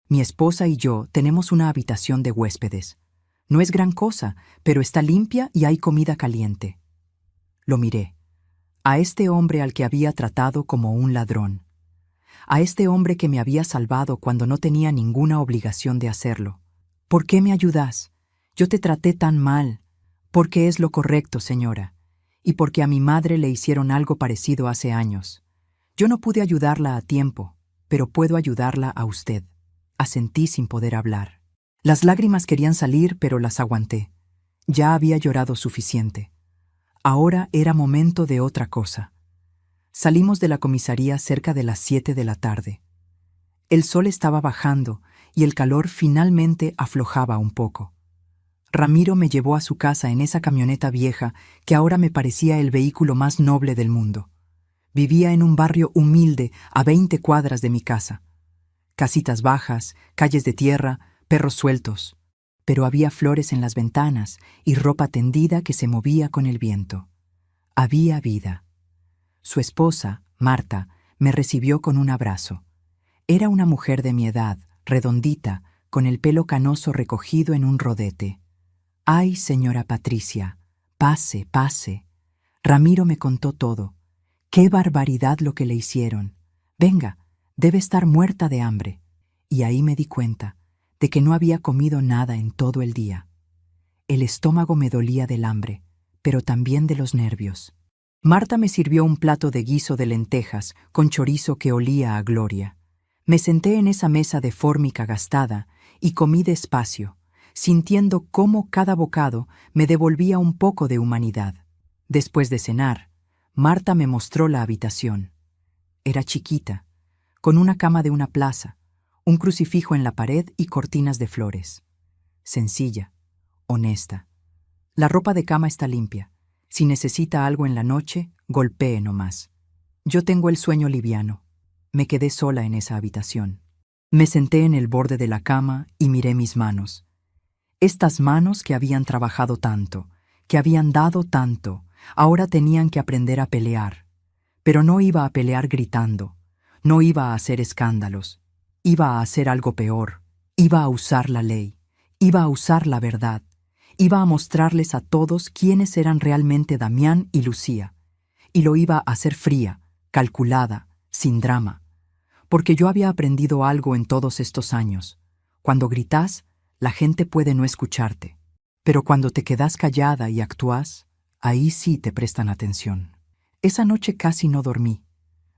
Mi esposa y yo tenemos una habitación de huéspedes. No es gran cosa, pero está limpia y hay comida caliente. Lo miré. A este hombre al que había tratado como un ladrón. A este hombre que me había salvado cuando no tenía ninguna obligación de hacerlo. ¿Por qué me ayudas? Yo te traté tan mal. Porque es lo correcto, señora. Y porque a mi madre le hicieron algo parecido hace años. Yo no pude ayudarla a tiempo, pero puedo ayudarla a usted. Asentí sin poder hablar. Las lágrimas querían salir, pero las aguanté. Ya había llorado suficiente. Ahora era momento de otra cosa. Salimos de la comisaría cerca de las 7 de la tarde. El sol estaba bajando y el calor finalmente aflojaba un poco. Ramiro me llevó a su casa en esa camioneta vieja que ahora me parecía el vehículo más noble del mundo. Vivía en un barrio humilde a 20 cuadras de mi casa. Casitas bajas, calles de tierra, perros sueltos. Pero había flores en las ventanas y ropa tendida que se movía con el viento. Había vida. Su esposa, Marta, me recibió con un abrazo. Era una mujer de mi edad, redondita, con el pelo canoso recogido en un rodete. «Ay, señora Patricia, pase, pase». Ramiro me contó todo. «Qué barbaridad lo que le hicieron. Venga, debe estar muerta de hambre». Y ahí me di cuenta de que no había comido nada en todo el día. El estómago me dolía del hambre, pero también de los nervios. Marta me sirvió un plato de guiso de lentejas con chorizo que olía a gloria. Me senté en esa mesa de fórmica gastada y comí despacio, sintiendo cómo cada bocado me devolvía un poco de humanidad. Después de cenar, Marta me mostró la habitación. Era chiquita, con una cama de una plaza, un crucifijo en la pared y cortinas de flores. Sencilla, honesta. La ropa de cama está limpia. Si necesita algo en la noche, golpee nomás. Yo tengo el sueño liviano. Me quedé sola en esa habitación. Me senté en el borde de la cama y miré mis manos. Estas manos que habían trabajado tanto, que habían dado tanto, ahora tenían que aprender a pelear. Pero no iba a pelear gritando, no iba a hacer escándalos, iba a hacer algo peor, iba a usar la ley, iba a usar la verdad, iba a mostrarles a todos quiénes eran realmente Damián y Lucía, y lo iba a hacer fría, calculada, sin drama, porque yo había aprendido algo en todos estos años. Cuando gritas, la gente puede no escucharte, pero cuando te quedas callada y actúas, ahí sí te prestan atención. Esa noche casi no dormí.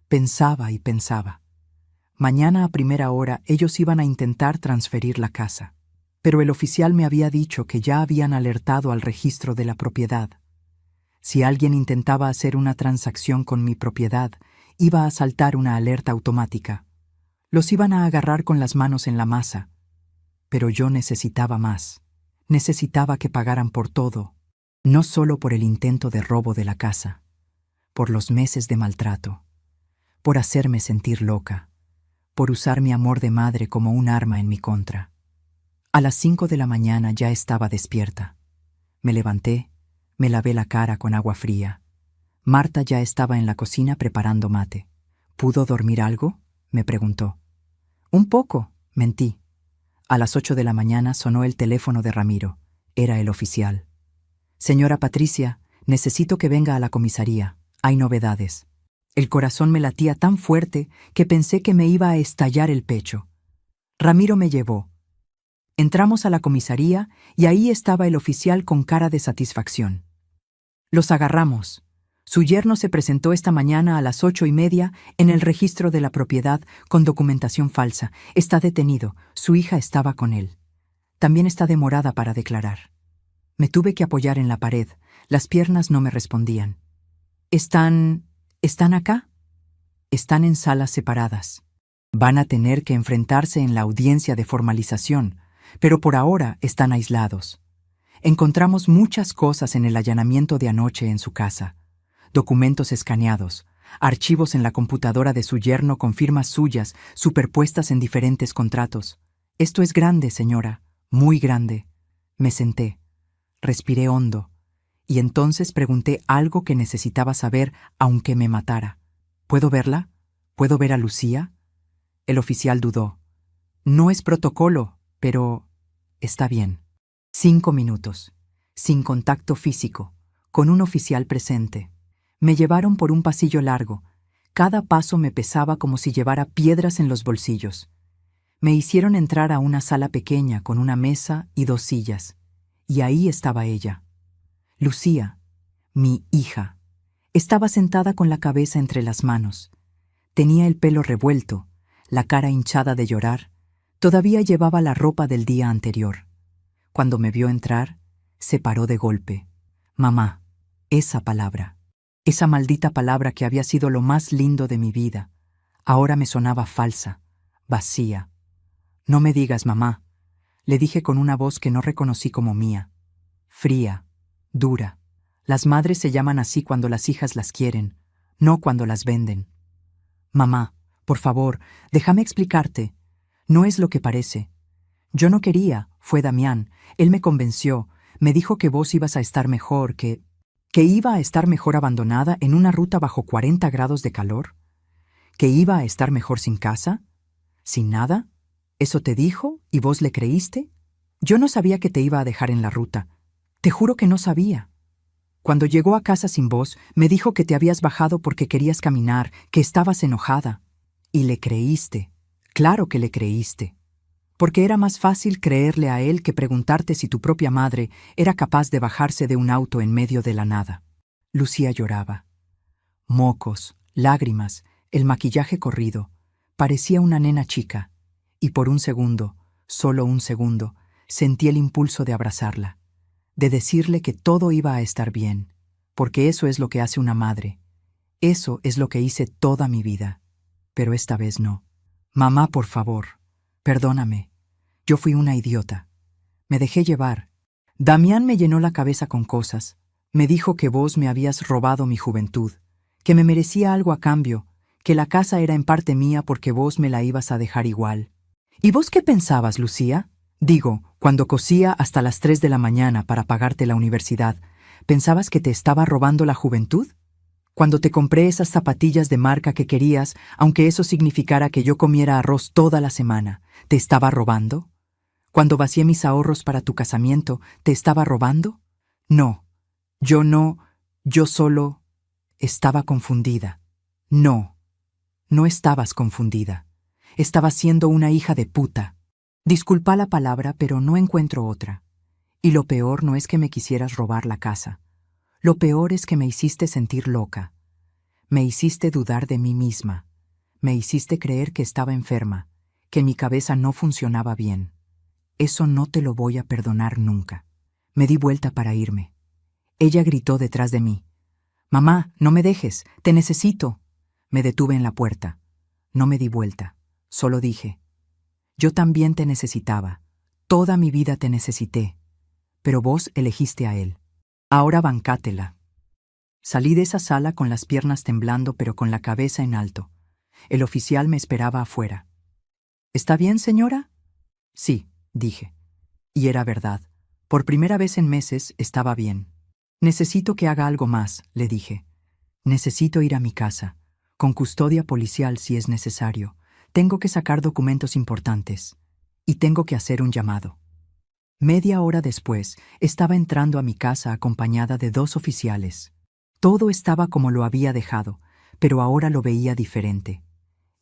Pensaba y pensaba. Mañana a primera hora ellos iban a intentar transferir la casa, pero el oficial me había dicho que ya habían alertado al registro de la propiedad. Si alguien intentaba hacer una transacción con mi propiedad, iba a saltar una alerta automática. Los iban a agarrar con las manos en la masa. Pero yo necesitaba más. Necesitaba que pagaran por todo, no solo por el intento de robo de la casa, por los meses de maltrato, por hacerme sentir loca, por usar mi amor de madre como un arma en mi contra. A las 5 de la mañana ya estaba despierta. Me levanté, me lavé la cara con agua fría. Marta ya estaba en la cocina preparando mate. ¿Pudo dormir algo?, me preguntó. Un poco, mentí. A las 8 de la mañana sonó el teléfono de Ramiro. Era el oficial. Señora Patricia, necesito que venga a la comisaría. Hay novedades. El corazón me latía tan fuerte que pensé que me iba a estallar el pecho. Ramiro me llevó. Entramos a la comisaría y ahí estaba el oficial con cara de satisfacción. Los agarramos. Su yerno se presentó esta mañana a las 8:30 en el registro de la propiedad con documentación falsa. Está detenido. Su hija estaba con él. También está demorada para declarar. Me tuve que apoyar en la pared. Las piernas no me respondían. ¿Están acá? Están en salas separadas. Van a tener que enfrentarse en la audiencia de formalización, pero por ahora están aislados. Encontramos muchas cosas en el allanamiento de anoche en su casa. Documentos escaneados, archivos en la computadora de su yerno con firmas suyas superpuestas en diferentes contratos. Esto es grande, señora, muy grande. Me senté, respiré hondo, y entonces pregunté algo que necesitaba saber aunque me matara. ¿Puedo verla? ¿Puedo ver a Lucía? El oficial dudó. No es protocolo, pero está bien. 5 minutos, sin contacto físico, con un oficial presente. Me llevaron por un pasillo largo. Cada paso me pesaba como si llevara piedras en los bolsillos. Me hicieron entrar a una sala pequeña con una mesa y 2 sillas. Y ahí estaba ella. Lucía, mi hija. Estaba sentada con la cabeza entre las manos. Tenía el pelo revuelto, la cara hinchada de llorar. Todavía llevaba la ropa del día anterior. Cuando me vio entrar, se paró de golpe. Mamá, esa palabra. Esa maldita palabra que había sido lo más lindo de mi vida, ahora me sonaba falsa, vacía. No me digas, mamá, le dije con una voz que no reconocí como mía. Fría, dura. Las madres se llaman así cuando las hijas las quieren, no cuando las venden. Mamá, por favor, déjame explicarte. No es lo que parece. Yo no quería, fue Damián. Él me convenció, me dijo que vos ibas a estar mejor, que iba a estar mejor abandonada en una ruta bajo 40 grados de calor, que iba a estar mejor sin casa, sin nada. ¿Eso te dijo y vos le creíste? Yo no sabía que te iba a dejar en la ruta. Te juro que no sabía. Cuando llegó a casa sin vos, me dijo que te habías bajado porque querías caminar, que estabas enojada. Y le creíste. Claro que le creíste. Porque era más fácil creerle a él que preguntarte si tu propia madre era capaz de bajarse de un auto en medio de la nada. Lucía lloraba. Mocos, lágrimas, el maquillaje corrido. Parecía una nena chica. Y por un segundo, solo un segundo, sentí el impulso de abrazarla, de decirle que todo iba a estar bien, porque eso es lo que hace una madre. Eso es lo que hice toda mi vida. Pero esta vez no. Mamá, por favor, perdóname. Yo fui una idiota. Me dejé llevar. Damián me llenó la cabeza con cosas. Me dijo que vos me habías robado mi juventud, que me merecía algo a cambio, que la casa era en parte mía porque vos me la ibas a dejar igual. ¿Y vos qué pensabas, Lucía? Digo, cuando cosía hasta las 3 de la mañana para pagarte la universidad, ¿pensabas que te estaba robando la juventud? Cuando te compré esas zapatillas de marca que querías, aunque eso significara que yo comiera arroz toda la semana, ¿te estaba robando? Cuando vacié mis ahorros para tu casamiento, ¿te estaba robando? No, yo solo estaba confundida. No, no estabas confundida. Estabas siendo una hija de puta. Disculpa la palabra, pero no encuentro otra. Y lo peor no es que me quisieras robar la casa. Lo peor es que me hiciste sentir loca. Me hiciste dudar de mí misma. Me hiciste creer que estaba enferma, que mi cabeza no funcionaba bien. Eso no te lo voy a perdonar nunca. Me di vuelta para irme. Ella gritó detrás de mí. Mamá, no me dejes, te necesito. Me detuve en la puerta. No me di vuelta. Solo dije, yo también te necesitaba, toda mi vida te necesité, pero vos elegiste a él. Ahora bancátela. Salí de esa sala con las piernas temblando pero con la cabeza en alto. El oficial me esperaba afuera. ¿Está bien, señora? Sí, dije. Y era verdad. Por primera vez en meses estaba bien. Necesito que haga algo más, le dije. Necesito ir a mi casa, con custodia policial si es necesario. Tengo que sacar documentos importantes. Y tengo que hacer un llamado. Media hora después, estaba entrando a mi casa acompañada de 2 oficiales. Todo estaba como lo había dejado, pero ahora lo veía diferente.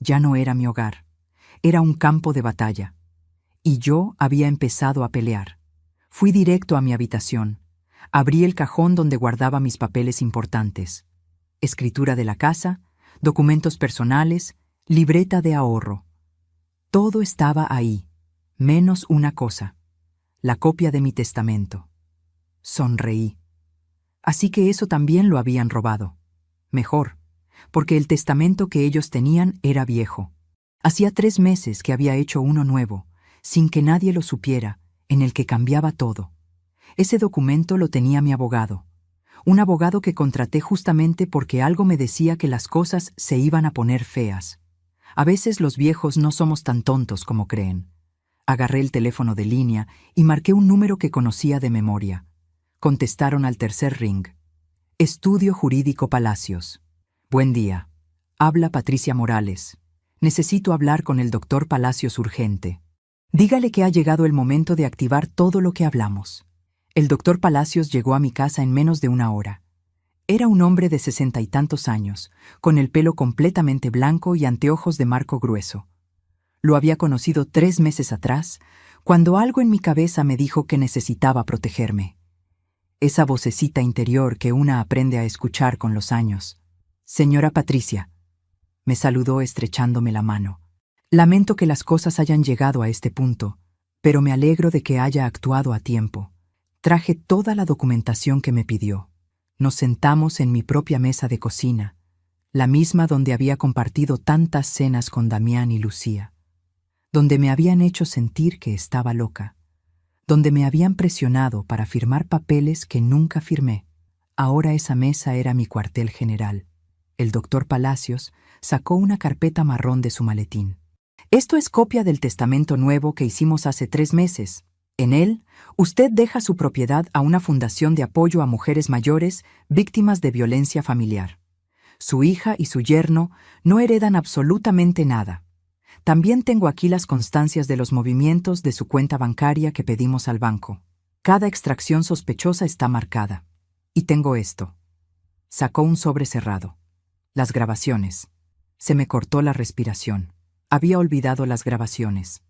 Ya no era mi hogar. Era un campo de batalla. Y yo había empezado a pelear. Fui directo a mi habitación. Abrí el cajón donde guardaba mis papeles importantes. Escritura de la casa, documentos personales, libreta de ahorro. Todo estaba ahí, menos una cosa, la copia de mi testamento. Sonreí. Así que eso también lo habían robado. Mejor, porque el testamento que ellos tenían era viejo. Hacía 3 meses que había hecho uno nuevo, sin que nadie lo supiera, en el que cambiaba todo. Ese documento lo tenía mi abogado. Un abogado que contraté justamente porque algo me decía que las cosas se iban a poner feas. A veces los viejos no somos tan tontos como creen. Agarré el teléfono de línea y marqué un número que conocía de memoria. Contestaron al tercer ring. Estudio Jurídico Palacios. Buen día. Habla Patricia Morales. Necesito hablar con el doctor Palacios urgente. Dígale que ha llegado el momento de activar todo lo que hablamos. El doctor Palacios llegó a mi casa en menos de una hora. Era un hombre de 60 y tantos años, con el pelo completamente blanco y anteojos de marco grueso. Lo había conocido 3 meses atrás, cuando algo en mi cabeza me dijo que necesitaba protegerme. Esa vocecita interior que una aprende a escuchar con los años. Señora Patricia, me saludó estrechándome la mano. Lamento que las cosas hayan llegado a este punto, pero me alegro de que haya actuado a tiempo. Traje toda la documentación que me pidió. Nos sentamos en mi propia mesa de cocina, la misma donde había compartido tantas cenas con Damián y Lucía, donde me habían hecho sentir que estaba loca, donde me habían presionado para firmar papeles que nunca firmé. Ahora esa mesa era mi cuartel general. El doctor Palacios sacó una carpeta marrón de su maletín. Esto es copia del testamento nuevo que hicimos hace 3 meses. En él, usted deja su propiedad a una fundación de apoyo a mujeres mayores víctimas de violencia familiar. Su hija y su yerno no heredan absolutamente nada. También tengo aquí las constancias de los movimientos de su cuenta bancaria que pedimos al banco. Cada extracción sospechosa está marcada. Y tengo esto. Sacó un sobre cerrado. Las grabaciones. Se me cortó la respiración. Había olvidado las grabaciones.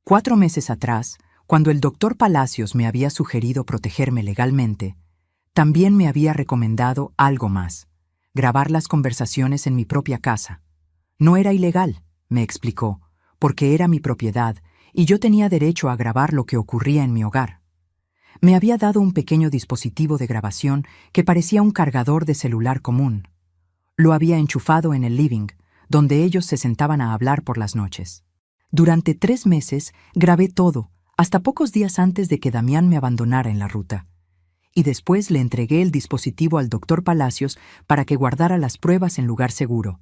4 meses atrás, cuando el doctor Palacios me había sugerido protegerme legalmente, también me había recomendado algo más: grabar las conversaciones en mi propia casa. No era ilegal, me explicó, porque era mi propiedad y yo tenía derecho a grabar lo que ocurría en mi hogar. Me había dado un pequeño dispositivo de grabación que parecía un cargador de celular común. Lo había enchufado en el living, donde ellos se sentaban a hablar por las noches. Durante 3 meses grabé todo, hasta pocos días antes de que Damián me abandonara en la ruta. Y después le entregué el dispositivo al doctor Palacios para que guardara las pruebas en lugar seguro.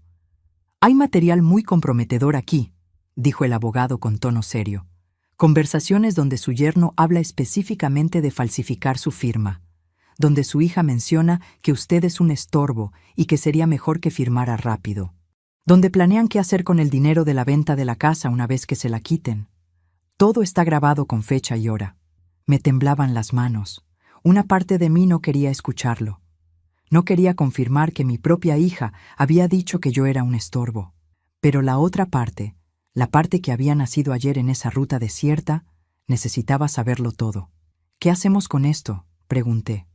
Hay material muy comprometedor aquí, dijo el abogado con tono serio. Conversaciones donde su yerno habla específicamente de falsificar su firma, donde su hija menciona que usted es un estorbo y que sería mejor que firmara rápido, donde planean qué hacer con el dinero de la venta de la casa una vez que se la quiten. Todo está grabado con fecha y hora. Me temblaban las manos. Una parte de mí no quería escucharlo. No quería confirmar que mi propia hija había dicho que yo era un estorbo. Pero la otra parte, la parte que había nacido ayer en esa ruta desierta, necesitaba saberlo todo. ¿Qué hacemos con esto?, pregunté.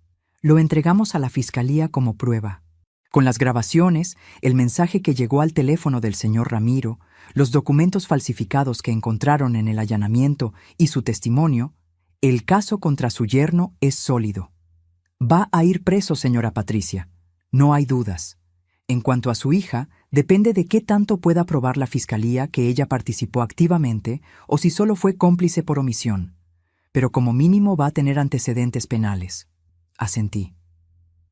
Lo entregamos a la fiscalía como prueba. Con las grabaciones, el mensaje que llegó al teléfono del señor Ramiro, los documentos falsificados que encontraron en el allanamiento y su testimonio, el caso contra su yerno es sólido. Va a ir preso, señora Patricia. No hay dudas. En cuanto a su hija, depende de qué tanto pueda probar la fiscalía que ella participó activamente o si solo fue cómplice por omisión. Pero como mínimo va a tener antecedentes penales. Asentí.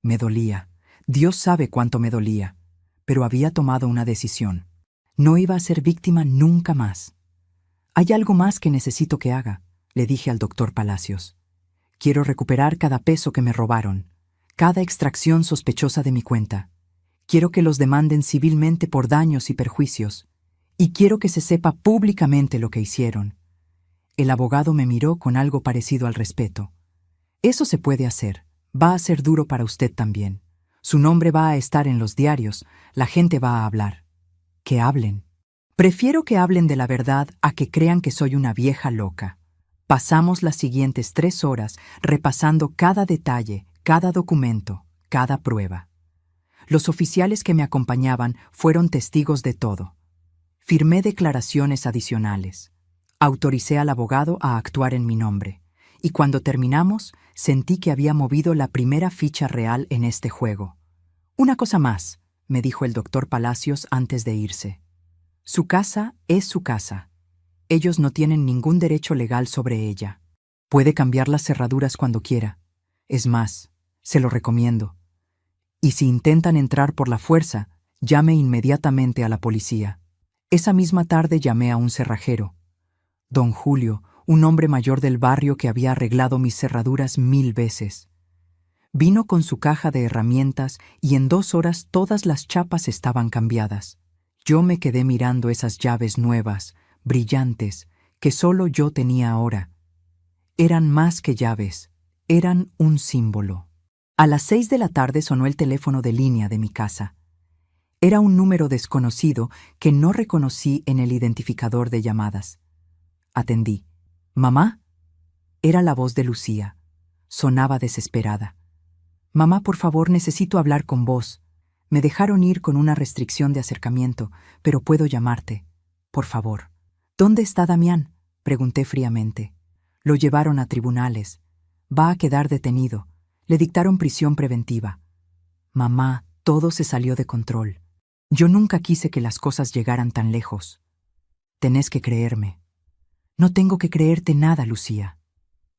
Me dolía. Dios sabe cuánto me dolía, pero había tomado una decisión. No iba a ser víctima nunca más. Hay algo más que necesito que haga, le dije al doctor Palacios. Quiero recuperar cada peso que me robaron, cada extracción sospechosa de mi cuenta. Quiero que los demanden civilmente por daños y perjuicios, y quiero que se sepa públicamente lo que hicieron. El abogado me miró con algo parecido al respeto. Eso se puede hacer. Va a ser duro para usted también. Su nombre va a estar en los diarios, la gente va a hablar. Que hablen. Prefiero que hablen de la verdad a que crean que soy una vieja loca. Pasamos las siguientes 3 horas repasando cada detalle, cada documento, cada prueba. Los oficiales que me acompañaban fueron testigos de todo. Firmé declaraciones adicionales. Autoricé al abogado a actuar en mi nombre. Y cuando terminamos, sentí que había movido la primera ficha real en este juego. Una cosa más, me dijo el doctor Palacios antes de irse. Su casa es su casa. Ellos no tienen ningún derecho legal sobre ella. Puede cambiar las cerraduras cuando quiera. Es más, se lo recomiendo. Y si intentan entrar por la fuerza, llame inmediatamente a la policía. Esa misma tarde llamé a un cerrajero. Don Julio, un hombre mayor del barrio que había arreglado mis cerraduras 1000 veces. Vino con su caja de herramientas y en 2 horas todas las chapas estaban cambiadas. Yo me quedé mirando esas llaves nuevas, brillantes, que solo yo tenía ahora. Eran más que llaves, eran un símbolo. A las 6 de la tarde sonó el teléfono de línea de mi casa. Era un número desconocido que no reconocí en el identificador de llamadas. Atendí. ¿Mamá? Era la voz de Lucía. Sonaba desesperada. Mamá, por favor, necesito hablar con vos. Me dejaron ir con una restricción de acercamiento, pero puedo llamarte. Por favor. ¿Dónde está Damián? Pregunté fríamente. Lo llevaron a tribunales. Va a quedar detenido. Le dictaron prisión preventiva. Mamá, todo se salió de control. Yo nunca quise que las cosas llegaran tan lejos. Tenés que creerme. No tengo que creerte nada, Lucía.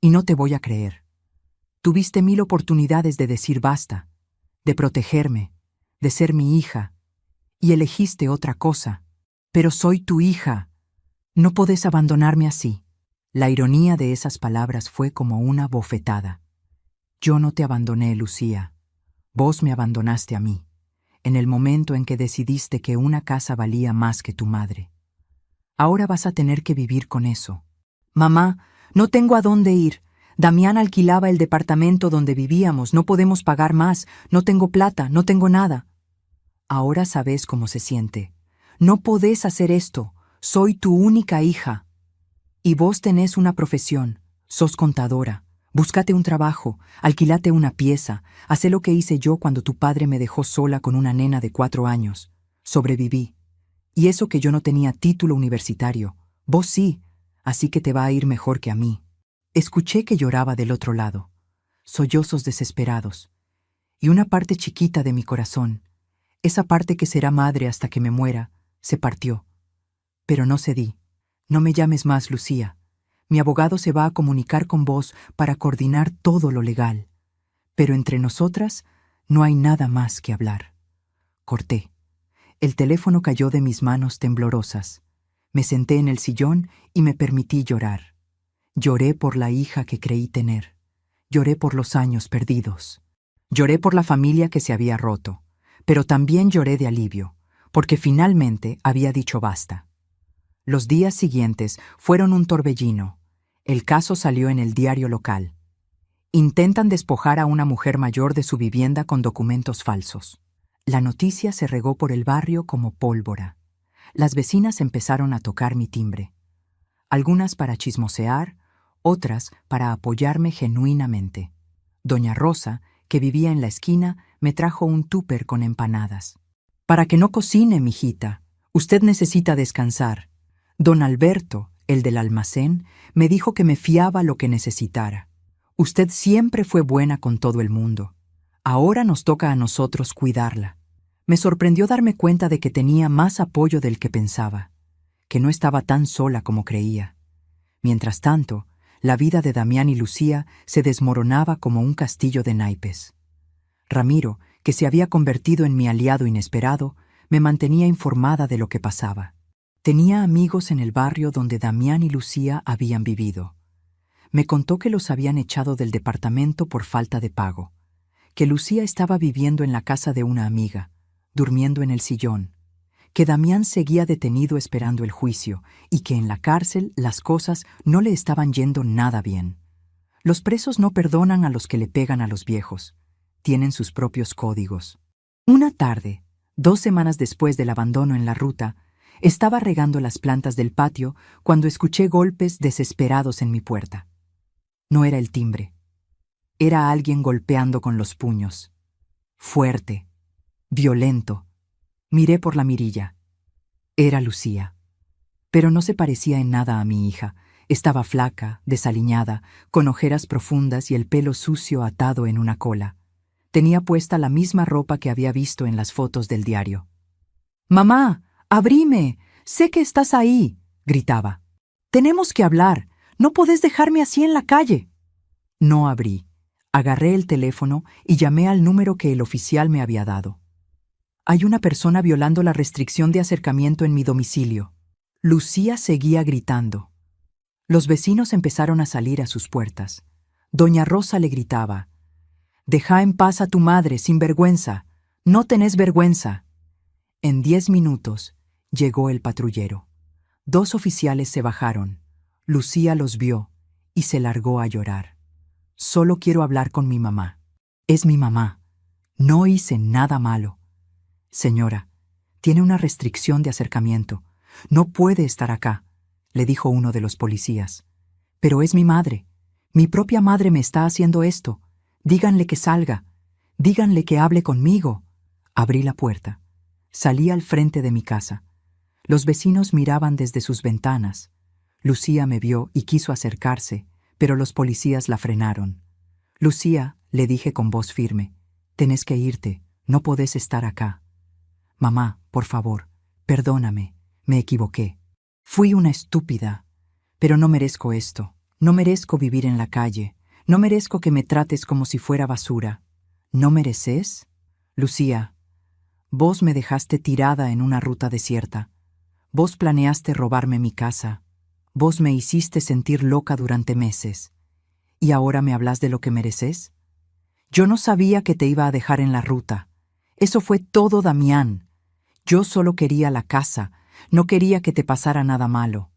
Y no te voy a creer. Tuviste 1000 oportunidades de decir basta, de protegerme, de ser mi hija, y elegiste otra cosa. Pero soy tu hija. No podés abandonarme así. La ironía de esas palabras fue como una bofetada. Yo no te abandoné, Lucía. Vos me abandonaste a mí, en el momento en que decidiste que una casa valía más que tu madre. Ahora vas a tener que vivir con eso. Mamá, no tengo a dónde ir. Damián alquilaba el departamento donde vivíamos, no podemos pagar más, no tengo plata, no tengo nada. Ahora sabes cómo se siente. No podés hacer esto, soy tu única hija. Y vos tenés una profesión, sos contadora. Búscate un trabajo, alquilate una pieza, hacé lo que hice yo cuando tu padre me dejó sola con una nena de 4 años. Sobreviví. Y eso que yo no tenía título universitario, vos sí, así que te va a ir mejor que a mí. Escuché que lloraba del otro lado, sollozos desesperados, y una parte chiquita de mi corazón, esa parte que será madre hasta que me muera, se partió. Pero no cedí. No me llames más, Lucía. Mi abogado se va a comunicar con vos para coordinar todo lo legal. Pero entre nosotras no hay nada más que hablar. Corté. El teléfono cayó de mis manos temblorosas. Me senté en el sillón y me permití llorar. Lloré por la hija que creí tener. Lloré por los años perdidos. Lloré por la familia que se había roto. Pero también lloré de alivio, porque finalmente había dicho basta. Los días siguientes fueron un torbellino. El caso salió en el diario local. Intentan despojar a una mujer mayor de su vivienda con documentos falsos. La noticia se regó por el barrio como pólvora. Las vecinas empezaron a tocar mi timbre. Algunas para chismosear, otras para apoyarme genuinamente. Doña Rosa, que vivía en la esquina, me trajo un tupper con empanadas. Para que no cocine, mijita. Usted necesita descansar. Don Alberto, el del almacén, me dijo que me fiaba lo que necesitara. Usted siempre fue buena con todo el mundo. Ahora nos toca a nosotros cuidarla. Me sorprendió darme cuenta de que tenía más apoyo del que pensaba, que no estaba tan sola como creía. Mientras tanto, la vida de Damián y Lucía se desmoronaba como un castillo de naipes. Ramiro, que se había convertido en mi aliado inesperado, me mantenía informada de lo que pasaba. Tenía amigos en el barrio donde Damián y Lucía habían vivido. Me contó que los habían echado del departamento por falta de pago, que Lucía estaba viviendo en la casa de una amiga, durmiendo en el sillón, que Damián seguía detenido esperando el juicio y que en la cárcel las cosas no le estaban yendo nada bien. Los presos no perdonan a los que le pegan a los viejos. Tienen sus propios códigos. Una tarde, 2 semanas después del abandono en la ruta, estaba regando las plantas del patio cuando escuché golpes desesperados en mi puerta. No era el timbre. Era alguien golpeando con los puños. Fuerte, violento. Miré por la mirilla. Era Lucía. Pero no se parecía en nada a mi hija. Estaba flaca, desaliñada, con ojeras profundas y el pelo sucio atado en una cola. Tenía puesta la misma ropa que había visto en las fotos del diario. «¡Mamá! ¡Abrime! Sé que estás ahí», gritaba. «Tenemos que hablar. No podés dejarme así en la calle». No abrí. Agarré el teléfono y llamé al número que el oficial me había dado. Hay una persona violando la restricción de acercamiento en mi domicilio. Lucía seguía gritando. Los vecinos empezaron a salir a sus puertas. Doña Rosa le gritaba: «Deja en paz a tu madre, sin vergüenza. No tenés vergüenza». En 10 minutos llegó el patrullero. 2 oficiales se bajaron. Lucía los vio y se largó a llorar. «Solo quiero hablar con mi mamá. Es mi mamá. No hice nada malo». «Señora, tiene una restricción de acercamiento. No puede estar acá», le dijo uno de los policías. «Pero es mi madre. Mi propia madre me está haciendo esto. Díganle que salga. Díganle que hable conmigo». Abrí la puerta. Salí al frente de mi casa. Los vecinos miraban desde sus ventanas. Lucía me vio y quiso acercarse, pero los policías la frenaron. «Lucía», le dije con voz firme, «tenés que irte. No podés estar acá». «Mamá, por favor, perdóname. Me equivoqué. Fui una estúpida. Pero no merezco esto. No merezco vivir en la calle. No merezco que me trates como si fuera basura». «¿No mereces? Lucía, vos me dejaste tirada en una ruta desierta. Vos planeaste robarme mi casa. Vos me hiciste sentir loca durante meses. ¿Y ahora me hablas de lo que mereces? Yo no sabía que te iba a dejar en la ruta. Eso fue todo, Damián. Yo solo quería la casa. No quería que te pasara nada malo».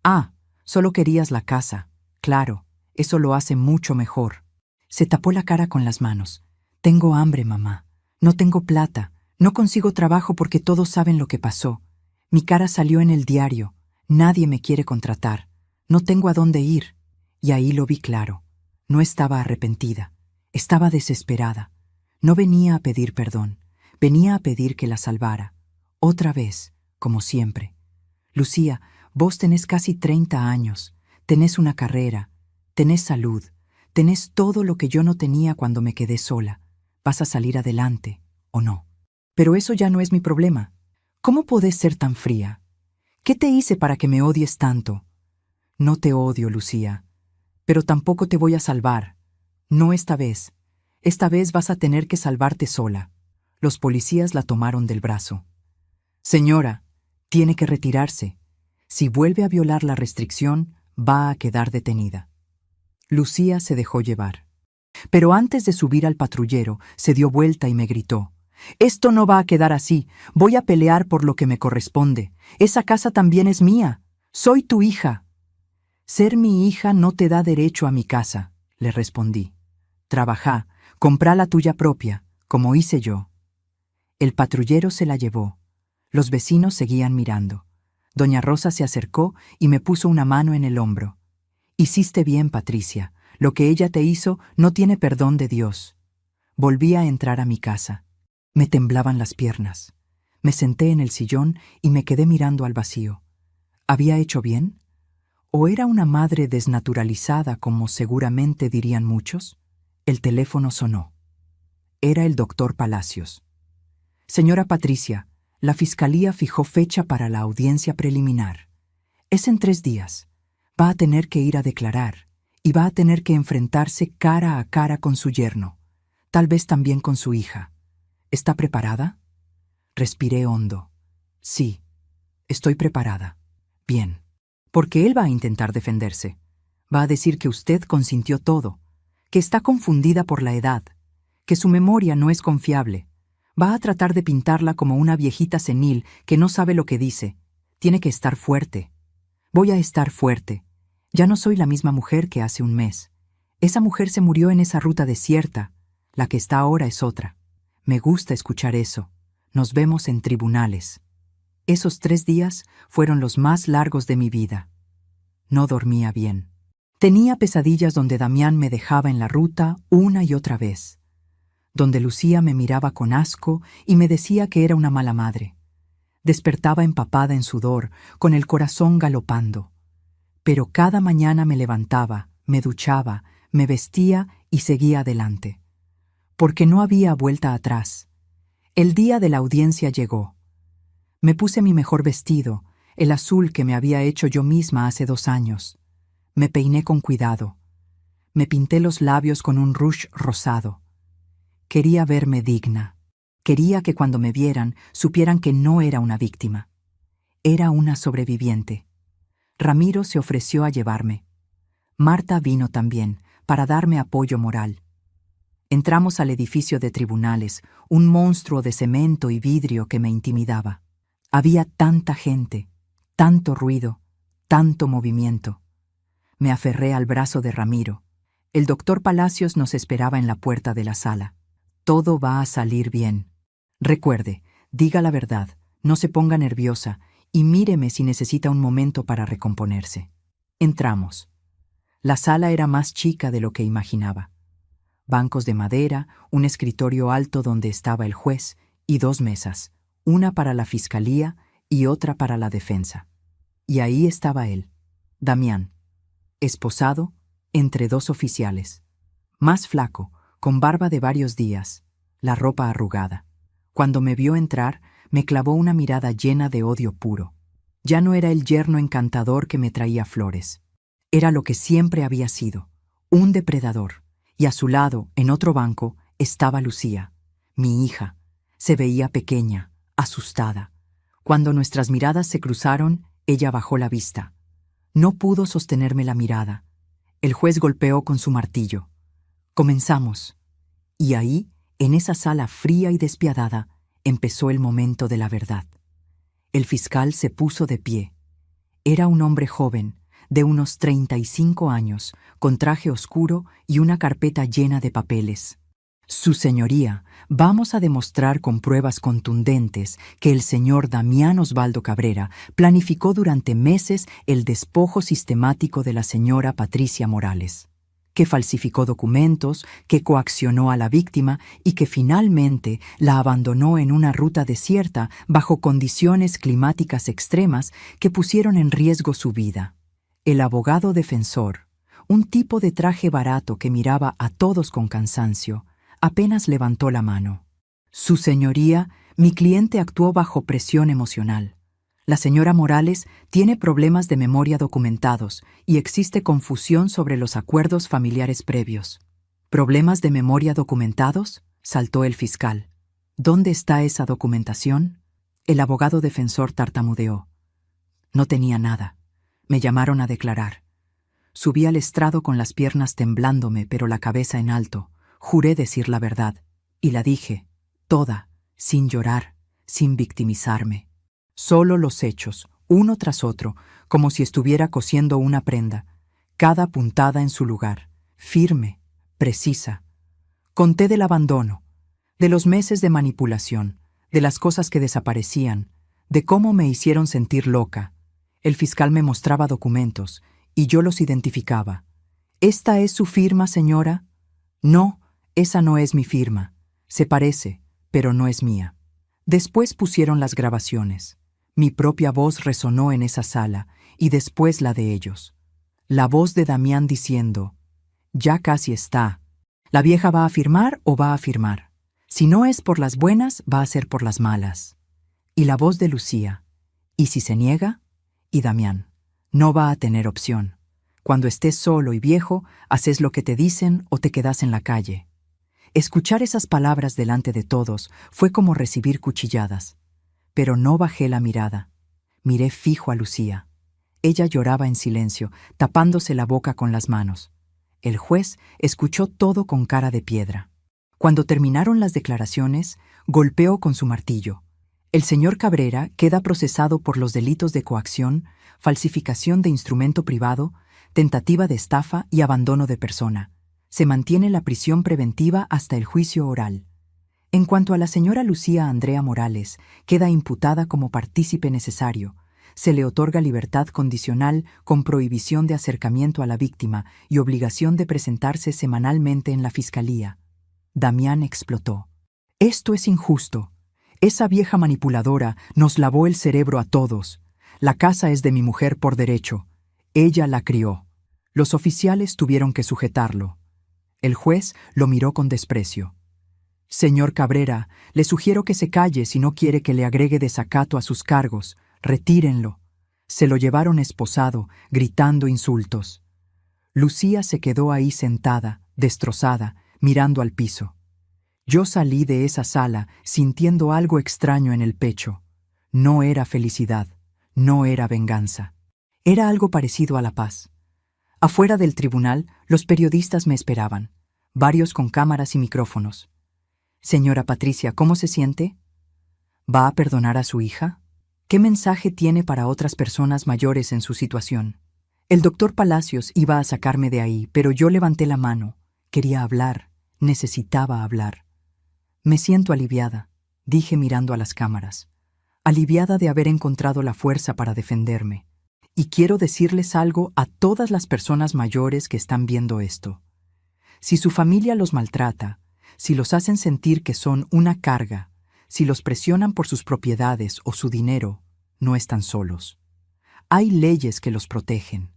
«Ah, solo querías la casa. Claro, eso lo hace mucho mejor». Se tapó la cara con las manos. «Tengo hambre, mamá. No tengo plata. No consigo trabajo porque todos saben lo que pasó. Mi cara salió en el diario. Nadie me quiere contratar. No tengo a dónde ir». Y ahí lo vi claro. No estaba arrepentida. Estaba desesperada. No venía a pedir perdón. Venía a pedir que la salvara. Otra vez, como siempre. «Lucía, vos tenés casi 30 años. Tenés una carrera. Tenés salud. Tenés todo lo que yo no tenía cuando me quedé sola. Vas a salir adelante, ¿o no? Pero eso ya no es mi problema. ¿Cómo podés ser tan fría? ¿Qué te hice para que me odies tanto?» «No te odio, Lucía. Pero tampoco te voy a salvar. No esta vez. Esta vez vas a tener que salvarte sola». Los policías la tomaron del brazo. «Señora, tiene que retirarse. Si vuelve a violar la restricción, va a quedar detenida». Lucía se dejó llevar. Pero antes de subir al patrullero, se dio vuelta y me gritó: «Esto no va a quedar así. Voy a pelear por lo que me corresponde. Esa casa también es mía. Soy tu hija». «Ser mi hija no te da derecho a mi casa», le respondí. «Trabajá, comprá la tuya propia, como hice yo». El patrullero se la llevó. Los vecinos seguían mirando. Doña Rosa se acercó y me puso una mano en el hombro. «Hiciste bien, Patricia. Lo que ella te hizo no tiene perdón de Dios». Volví a entrar a mi casa. Me temblaban las piernas. Me senté en el sillón y me quedé mirando al vacío. ¿Había hecho bien? ¿O era una madre desnaturalizada, como seguramente dirían muchos? El teléfono sonó. Era el doctor Palacios. «Señora Patricia, la Fiscalía fijó fecha para la audiencia preliminar. Es en 3 días. Va a tener que ir a declarar y va a tener que enfrentarse cara a cara con su yerno, tal vez también con su hija. ¿Está preparada?» Respiré hondo. «Sí, estoy preparada». «Bien. Porque él va a intentar defenderse. Va a decir que usted consintió todo, que está confundida por la edad, que su memoria no es confiable. Va a tratar de pintarla como una viejita senil que no sabe lo que dice. Tiene que estar fuerte. Voy a estar fuerte. Ya no soy la misma mujer que hace un mes. Esa mujer se murió en esa ruta desierta. La que está ahora es otra. Me gusta escuchar eso. Nos vemos en tribunales». Esos 3 días fueron los más largos de mi vida. No dormía bien. Tenía pesadillas donde Damián me dejaba en la ruta una y otra vez, donde Lucía me miraba con asco y me decía que era una mala madre. Despertaba empapada en sudor, con el corazón galopando. Pero cada mañana me levantaba, me duchaba, me vestía y seguía adelante. Porque no había vuelta atrás. El día de la audiencia llegó. Me puse mi mejor vestido, el azul que me había hecho yo misma hace 2 años. Me peiné con cuidado. Me pinté los labios con un rouge rosado. Quería verme digna. Quería que cuando me vieran supieran que no era una víctima. Era una sobreviviente. Ramiro se ofreció a llevarme. Marta vino también, para darme apoyo moral. Entramos al edificio de tribunales, un monstruo de cemento y vidrio que me intimidaba. Había tanta gente, tanto ruido, tanto movimiento. Me aferré al brazo de Ramiro. El doctor Palacios nos esperaba en la puerta de la sala. Todo va a salir bien. Recuerde, diga la verdad, no se ponga nerviosa y míreme si necesita un momento para recomponerse. Entramos. La sala era más chica de lo que imaginaba. Bancos de madera, un escritorio alto donde estaba el juez y 2 mesas, una para la fiscalía y otra para la defensa. Y ahí estaba él, Damián, esposado entre 2 oficiales, más flaco, con barba de varios días, la ropa arrugada. Cuando me vio entrar, me clavó una mirada llena de odio puro. Ya no era el yerno encantador que me traía flores. Era lo que siempre había sido, un depredador. Y a su lado, en otro banco, estaba Lucía, mi hija. Se veía pequeña, asustada. Cuando nuestras miradas se cruzaron, ella bajó la vista. No pudo sostenerme la mirada. El juez golpeó con su martillo. Comenzamos. Y ahí, en esa sala fría y despiadada, empezó el momento de la verdad. El fiscal se puso de pie. Era un hombre joven, de unos 35 años, con traje oscuro y una carpeta llena de papeles. Su señoría, vamos a demostrar con pruebas contundentes que el señor Damián Osvaldo Cabrera planificó durante meses el despojo sistemático de la señora Patricia Morales, que falsificó documentos, que coaccionó a la víctima y que finalmente la abandonó en una ruta desierta bajo condiciones climáticas extremas que pusieron en riesgo su vida. El abogado defensor, un tipo de traje barato que miraba a todos con cansancio, apenas levantó la mano. Su señoría, mi cliente actuó bajo presión emocional. La señora Morales tiene problemas de memoria documentados y existe confusión sobre los acuerdos familiares previos. ¿Problemas de memoria documentados?, saltó el fiscal. ¿Dónde está esa documentación? El abogado defensor tartamudeó. No tenía nada. Me llamaron a declarar. Subí al estrado con las piernas temblándome, pero la cabeza en alto. Juré decir la verdad, y la dije, toda, sin llorar, sin victimizarme. Solo los hechos, uno tras otro, como si estuviera cosiendo una prenda, cada puntada en su lugar, firme, precisa. Conté del abandono, de los meses de manipulación, de las cosas que desaparecían, de cómo me hicieron sentir loca. El fiscal me mostraba documentos, y yo los identificaba. ¿Esta es su firma, señora? No, esa no es mi firma. Se parece, pero no es mía. Después pusieron las grabaciones. Mi propia voz resonó en esa sala, y después la de ellos. La voz de Damián diciendo, «Ya casi está. ¿La vieja va a firmar o va a firmar? Si no es por las buenas, va a ser por las malas». Y la voz de Lucía, «¿Y si se niega?» Y Damián, «No va a tener opción. Cuando estés solo y viejo, haces lo que te dicen o te quedas en la calle». Escuchar esas palabras delante de todos fue como recibir cuchilladas. Pero no bajé la mirada. Miré fijo a Lucía. Ella lloraba en silencio, tapándose la boca con las manos. El juez escuchó todo con cara de piedra. Cuando terminaron las declaraciones, golpeó con su martillo. El señor Cabrera queda procesado por los delitos de coacción, falsificación de instrumento privado, tentativa de estafa y abandono de persona. Se mantiene la prisión preventiva hasta el juicio oral. En cuanto a la señora Lucía Andrea Morales, queda imputada como partícipe necesario. Se le otorga libertad condicional con prohibición de acercamiento a la víctima y obligación de presentarse semanalmente en la fiscalía. Damián explotó. «Esto es injusto. Esa vieja manipuladora nos lavó el cerebro a todos. La casa es de mi mujer por derecho. Ella la crió. Los oficiales tuvieron que sujetarlo». El juez lo miró con desprecio. «Señor Cabrera, le sugiero que se calle si no quiere que le agregue desacato a sus cargos. Retírenlo». Se lo llevaron esposado, gritando insultos. Lucía se quedó ahí sentada, destrozada, mirando al piso. Yo salí de esa sala sintiendo algo extraño en el pecho. No era felicidad, no era venganza. Era algo parecido a la paz. Afuera del tribunal, los periodistas me esperaban, varios con cámaras y micrófonos. Señora Patricia, ¿cómo se siente? ¿Va a perdonar a su hija? ¿Qué mensaje tiene para otras personas mayores en su situación? El doctor Palacios iba a sacarme de ahí, pero yo levanté la mano. Quería hablar, necesitaba hablar. Me siento aliviada, dije mirando a las cámaras. Aliviada de haber encontrado la fuerza para defenderme. Y quiero decirles algo a todas las personas mayores que están viendo esto. Si su familia los maltrata, si los hacen sentir que son una carga, si los presionan por sus propiedades o su dinero, no están solos. Hay leyes que los protegen.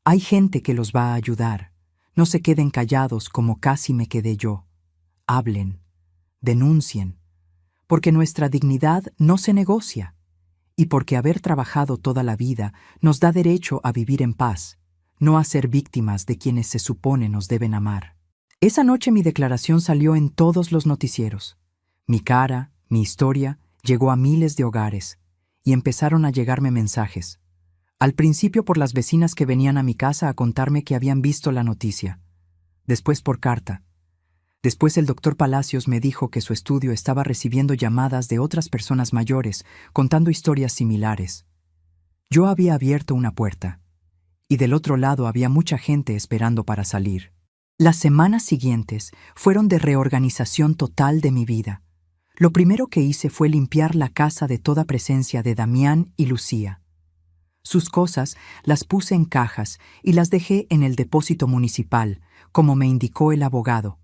Hay gente que los va a ayudar. No se queden callados como casi me quedé yo. Hablen, denuncien, porque nuestra dignidad no se negocia y porque haber trabajado toda la vida nos da derecho a vivir en paz, no a ser víctimas de quienes se supone nos deben amar. Esa noche mi declaración salió en todos los noticieros. Mi cara, mi historia, llegó a miles de hogares y empezaron a llegarme mensajes. Al principio por las vecinas que venían a mi casa a contarme que habían visto la noticia. Después por carta. Después el doctor Palacios me dijo que su estudio estaba recibiendo llamadas de otras personas mayores contando historias similares. Yo había abierto una puerta, y del otro lado había mucha gente esperando para salir. Las semanas siguientes fueron de reorganización total de mi vida. Lo primero que hice fue limpiar la casa de toda presencia de Damián y Lucía. Sus cosas las puse en cajas y las dejé en el depósito municipal, como me indicó el abogado.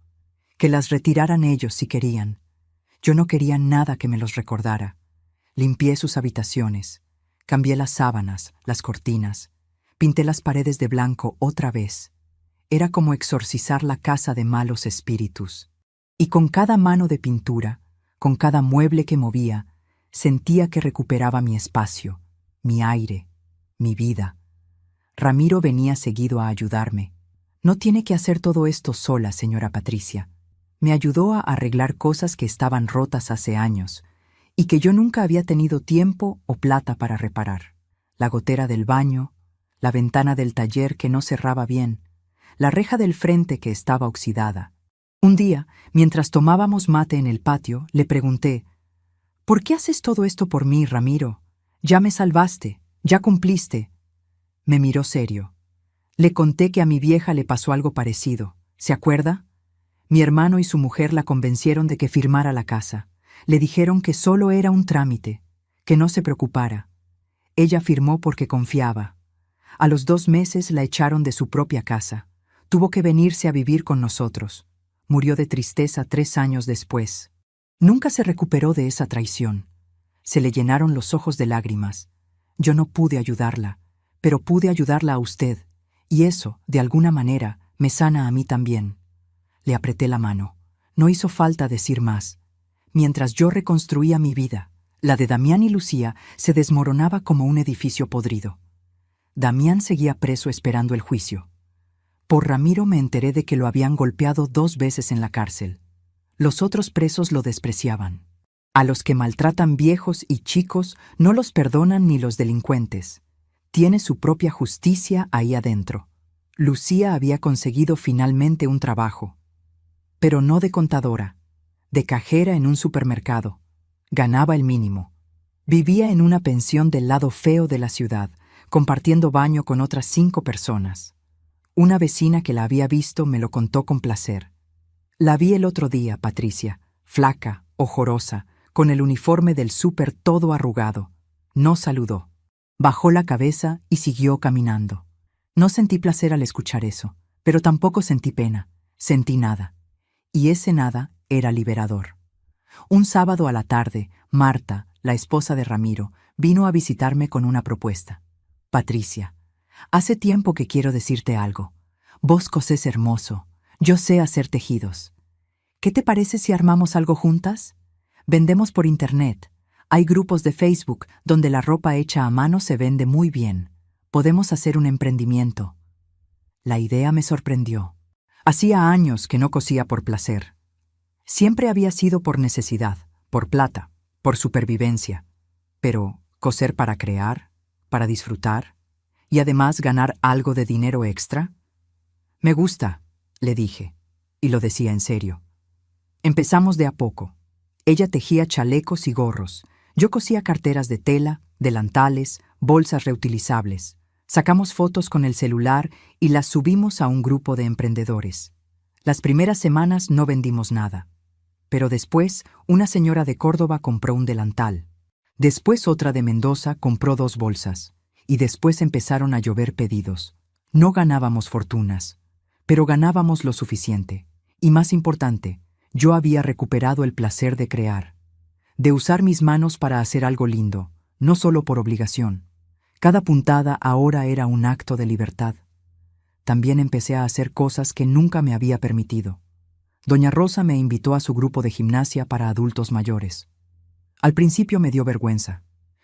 Que las retiraran ellos si querían. Yo no quería nada que me los recordara. Limpié sus habitaciones, cambié las sábanas, las cortinas, pinté las paredes de blanco otra vez. Era como exorcizar la casa de malos espíritus. Y con cada mano de pintura, con cada mueble que movía, sentía que recuperaba mi espacio, mi aire, mi vida. Ramiro venía seguido a ayudarme. No tiene que hacer todo esto sola, señora Patricia. Me ayudó a arreglar cosas que estaban rotas hace años y que yo nunca había tenido tiempo o plata para reparar. La gotera del baño, la ventana del taller que no cerraba bien, la reja del frente que estaba oxidada. Un día, mientras tomábamos mate en el patio, le pregunté, ¿por qué haces todo esto por mí, Ramiro? Ya me salvaste, ya cumpliste. Me miró serio. Le conté que a mi vieja le pasó algo parecido. ¿Se acuerda? Mi hermano y su mujer la convencieron de que firmara la casa. Le dijeron que solo era un trámite, que no se preocupara. Ella firmó porque confiaba. A los 2 meses la echaron de su propia casa. Tuvo que venirse a vivir con nosotros. Murió de tristeza 3 años después. Nunca se recuperó de esa traición. Se le llenaron los ojos de lágrimas. Yo no pude ayudarla, pero pude ayudarla a usted, y eso, de alguna manera, me sana a mí también. Le apreté la mano. No hizo falta decir más. Mientras yo reconstruía mi vida, la de Damián y Lucía se desmoronaba como un edificio podrido. Damián seguía preso esperando el juicio. Por Ramiro me enteré de que lo habían golpeado 2 veces en la cárcel. Los otros presos lo despreciaban. A los que maltratan viejos y chicos no los perdonan ni los delincuentes. Tiene su propia justicia ahí adentro. Lucía había conseguido finalmente un trabajo. Pero no de contadora, de cajera en un supermercado. Ganaba el mínimo. Vivía en una pensión del lado feo de la ciudad, compartiendo baño con otras 5 personas. Una vecina que la había visto me lo contó con placer. La vi el otro día, Patricia, flaca, ojorosa, con el uniforme del súper todo arrugado. No saludó. Bajó la cabeza y siguió caminando. No sentí placer al escuchar eso, pero tampoco sentí pena. Sentí nada. Y ese nada era liberador. Un sábado a la tarde, Marta, la esposa de Ramiro, vino a visitarme con una propuesta. Patricia, hace tiempo que quiero decirte algo. Vos cosés hermoso, yo sé hacer tejidos. ¿Qué te parece si armamos algo juntas? Vendemos por internet. Hay grupos de Facebook donde la ropa hecha a mano se vende muy bien. Podemos hacer un emprendimiento. La idea me sorprendió. Hacía años que no cosía por placer. Siempre había sido por necesidad, por plata, por supervivencia. Pero coser para crear, para disfrutar, y además ganar algo de dinero extra. Me gusta, le dije, y lo decía en serio. Empezamos de a poco. Ella tejía chalecos y gorros. Yo cosía carteras de tela, delantales, bolsas reutilizables. Sacamos fotos con el celular y las subimos a un grupo de emprendedores. Las primeras semanas no vendimos nada. Pero después, una señora de Córdoba compró un delantal. Después otra de Mendoza compró 2 bolsas. Y después empezaron a llover pedidos. No ganábamos fortunas, pero ganábamos lo suficiente. Y más importante, yo había recuperado el placer de crear, de usar mis manos para hacer algo lindo, no solo por obligación. Cada puntada ahora era un acto de libertad. También empecé a hacer cosas que nunca me había permitido. Doña Rosa me invitó a su grupo de gimnasia para adultos mayores. Al principio me dio vergüenza.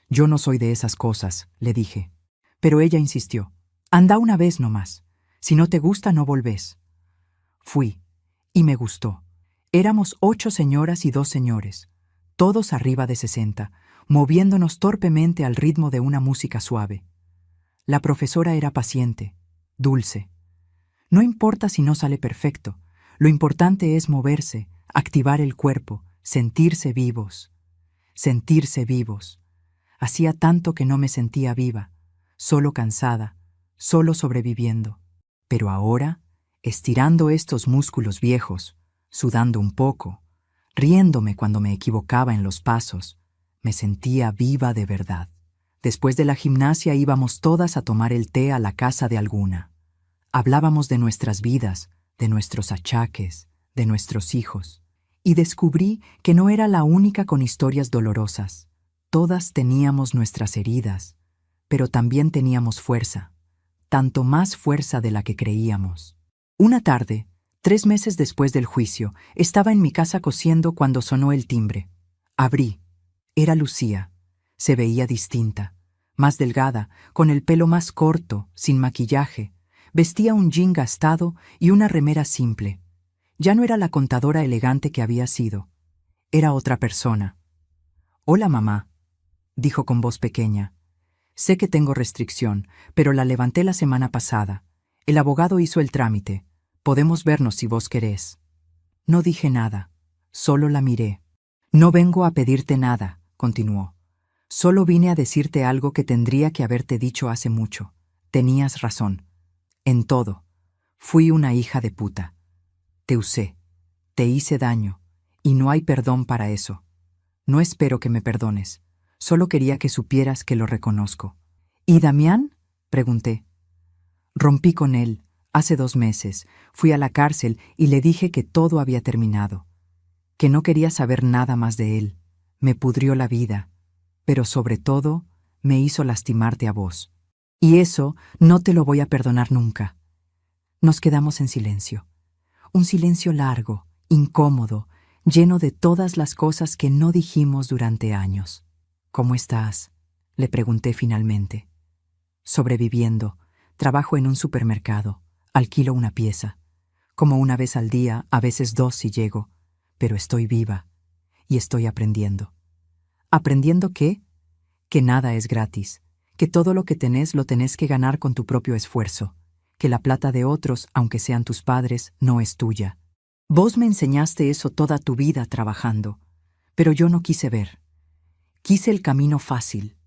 Yo no soy de esas cosas, le dije. Pero ella insistió. Anda una vez nomás. Si no te gusta, no volvés. Fui, y me gustó. Éramos 8 señoras y 2 señores, todos arriba de 60, moviéndonos torpemente al ritmo de una música suave. La profesora era paciente, dulce. No importa si no sale perfecto, lo importante es moverse, activar el cuerpo, sentirse vivos. Sentirse vivos. Hacía tanto que no me sentía viva, solo cansada, solo sobreviviendo. Pero ahora, estirando estos músculos viejos, sudando un poco, riéndome cuando me equivocaba en los pasos, me sentía viva de verdad. Después de la gimnasia íbamos todas a tomar el té a la casa de alguna. Hablábamos de nuestras vidas, de nuestros achaques, de nuestros hijos. Y descubrí que no era la única con historias dolorosas. Todas teníamos nuestras heridas, pero también teníamos fuerza, tanto más fuerza de la que creíamos. Una tarde, 3 meses después del juicio, estaba en mi casa cosiendo cuando sonó el timbre. Abrí. Era Lucía. Se veía distinta, más delgada, con el pelo más corto, sin maquillaje. Vestía un jean gastado y una remera simple. Ya no era la contadora elegante que había sido. Era otra persona. «Hola, mamá», dijo con voz pequeña. «Sé que tengo restricción, pero la levanté la semana pasada. El abogado hizo el trámite. Podemos vernos si vos querés». No dije nada, solo la miré. «No vengo a pedirte nada», continuó. «Solo vine a decirte algo que tendría que haberte dicho hace mucho. Tenías razón. En todo. Fui una hija de puta. Te usé. Te hice daño. Y no hay perdón para eso. No espero que me perdones. Solo quería que supieras que lo reconozco». «¿Y Damián?», pregunté. «Rompí con él. Hace 2 meses. Fui a la cárcel y le dije que todo había terminado. Que no quería saber nada más de él. Me pudrió la vida. Pero sobre todo, me hizo lastimarte a vos. Y eso no te lo voy a perdonar nunca». Nos quedamos en silencio. Un silencio largo, incómodo, lleno de todas las cosas que no dijimos durante años. «¿Cómo estás?», le pregunté finalmente. «Sobreviviendo. Trabajo en un supermercado. Alquilo una pieza. Como una vez al día, a veces 2 si llego. Pero estoy viva. Y estoy aprendiendo». «¿Aprendiendo qué?». «Que nada es gratis. Que todo lo que tenés lo tenés que ganar con tu propio esfuerzo. Que la plata de otros, aunque sean tus padres, no es tuya. Vos me enseñaste eso toda tu vida trabajando. Pero yo no quise ver. Quise el camino fácil.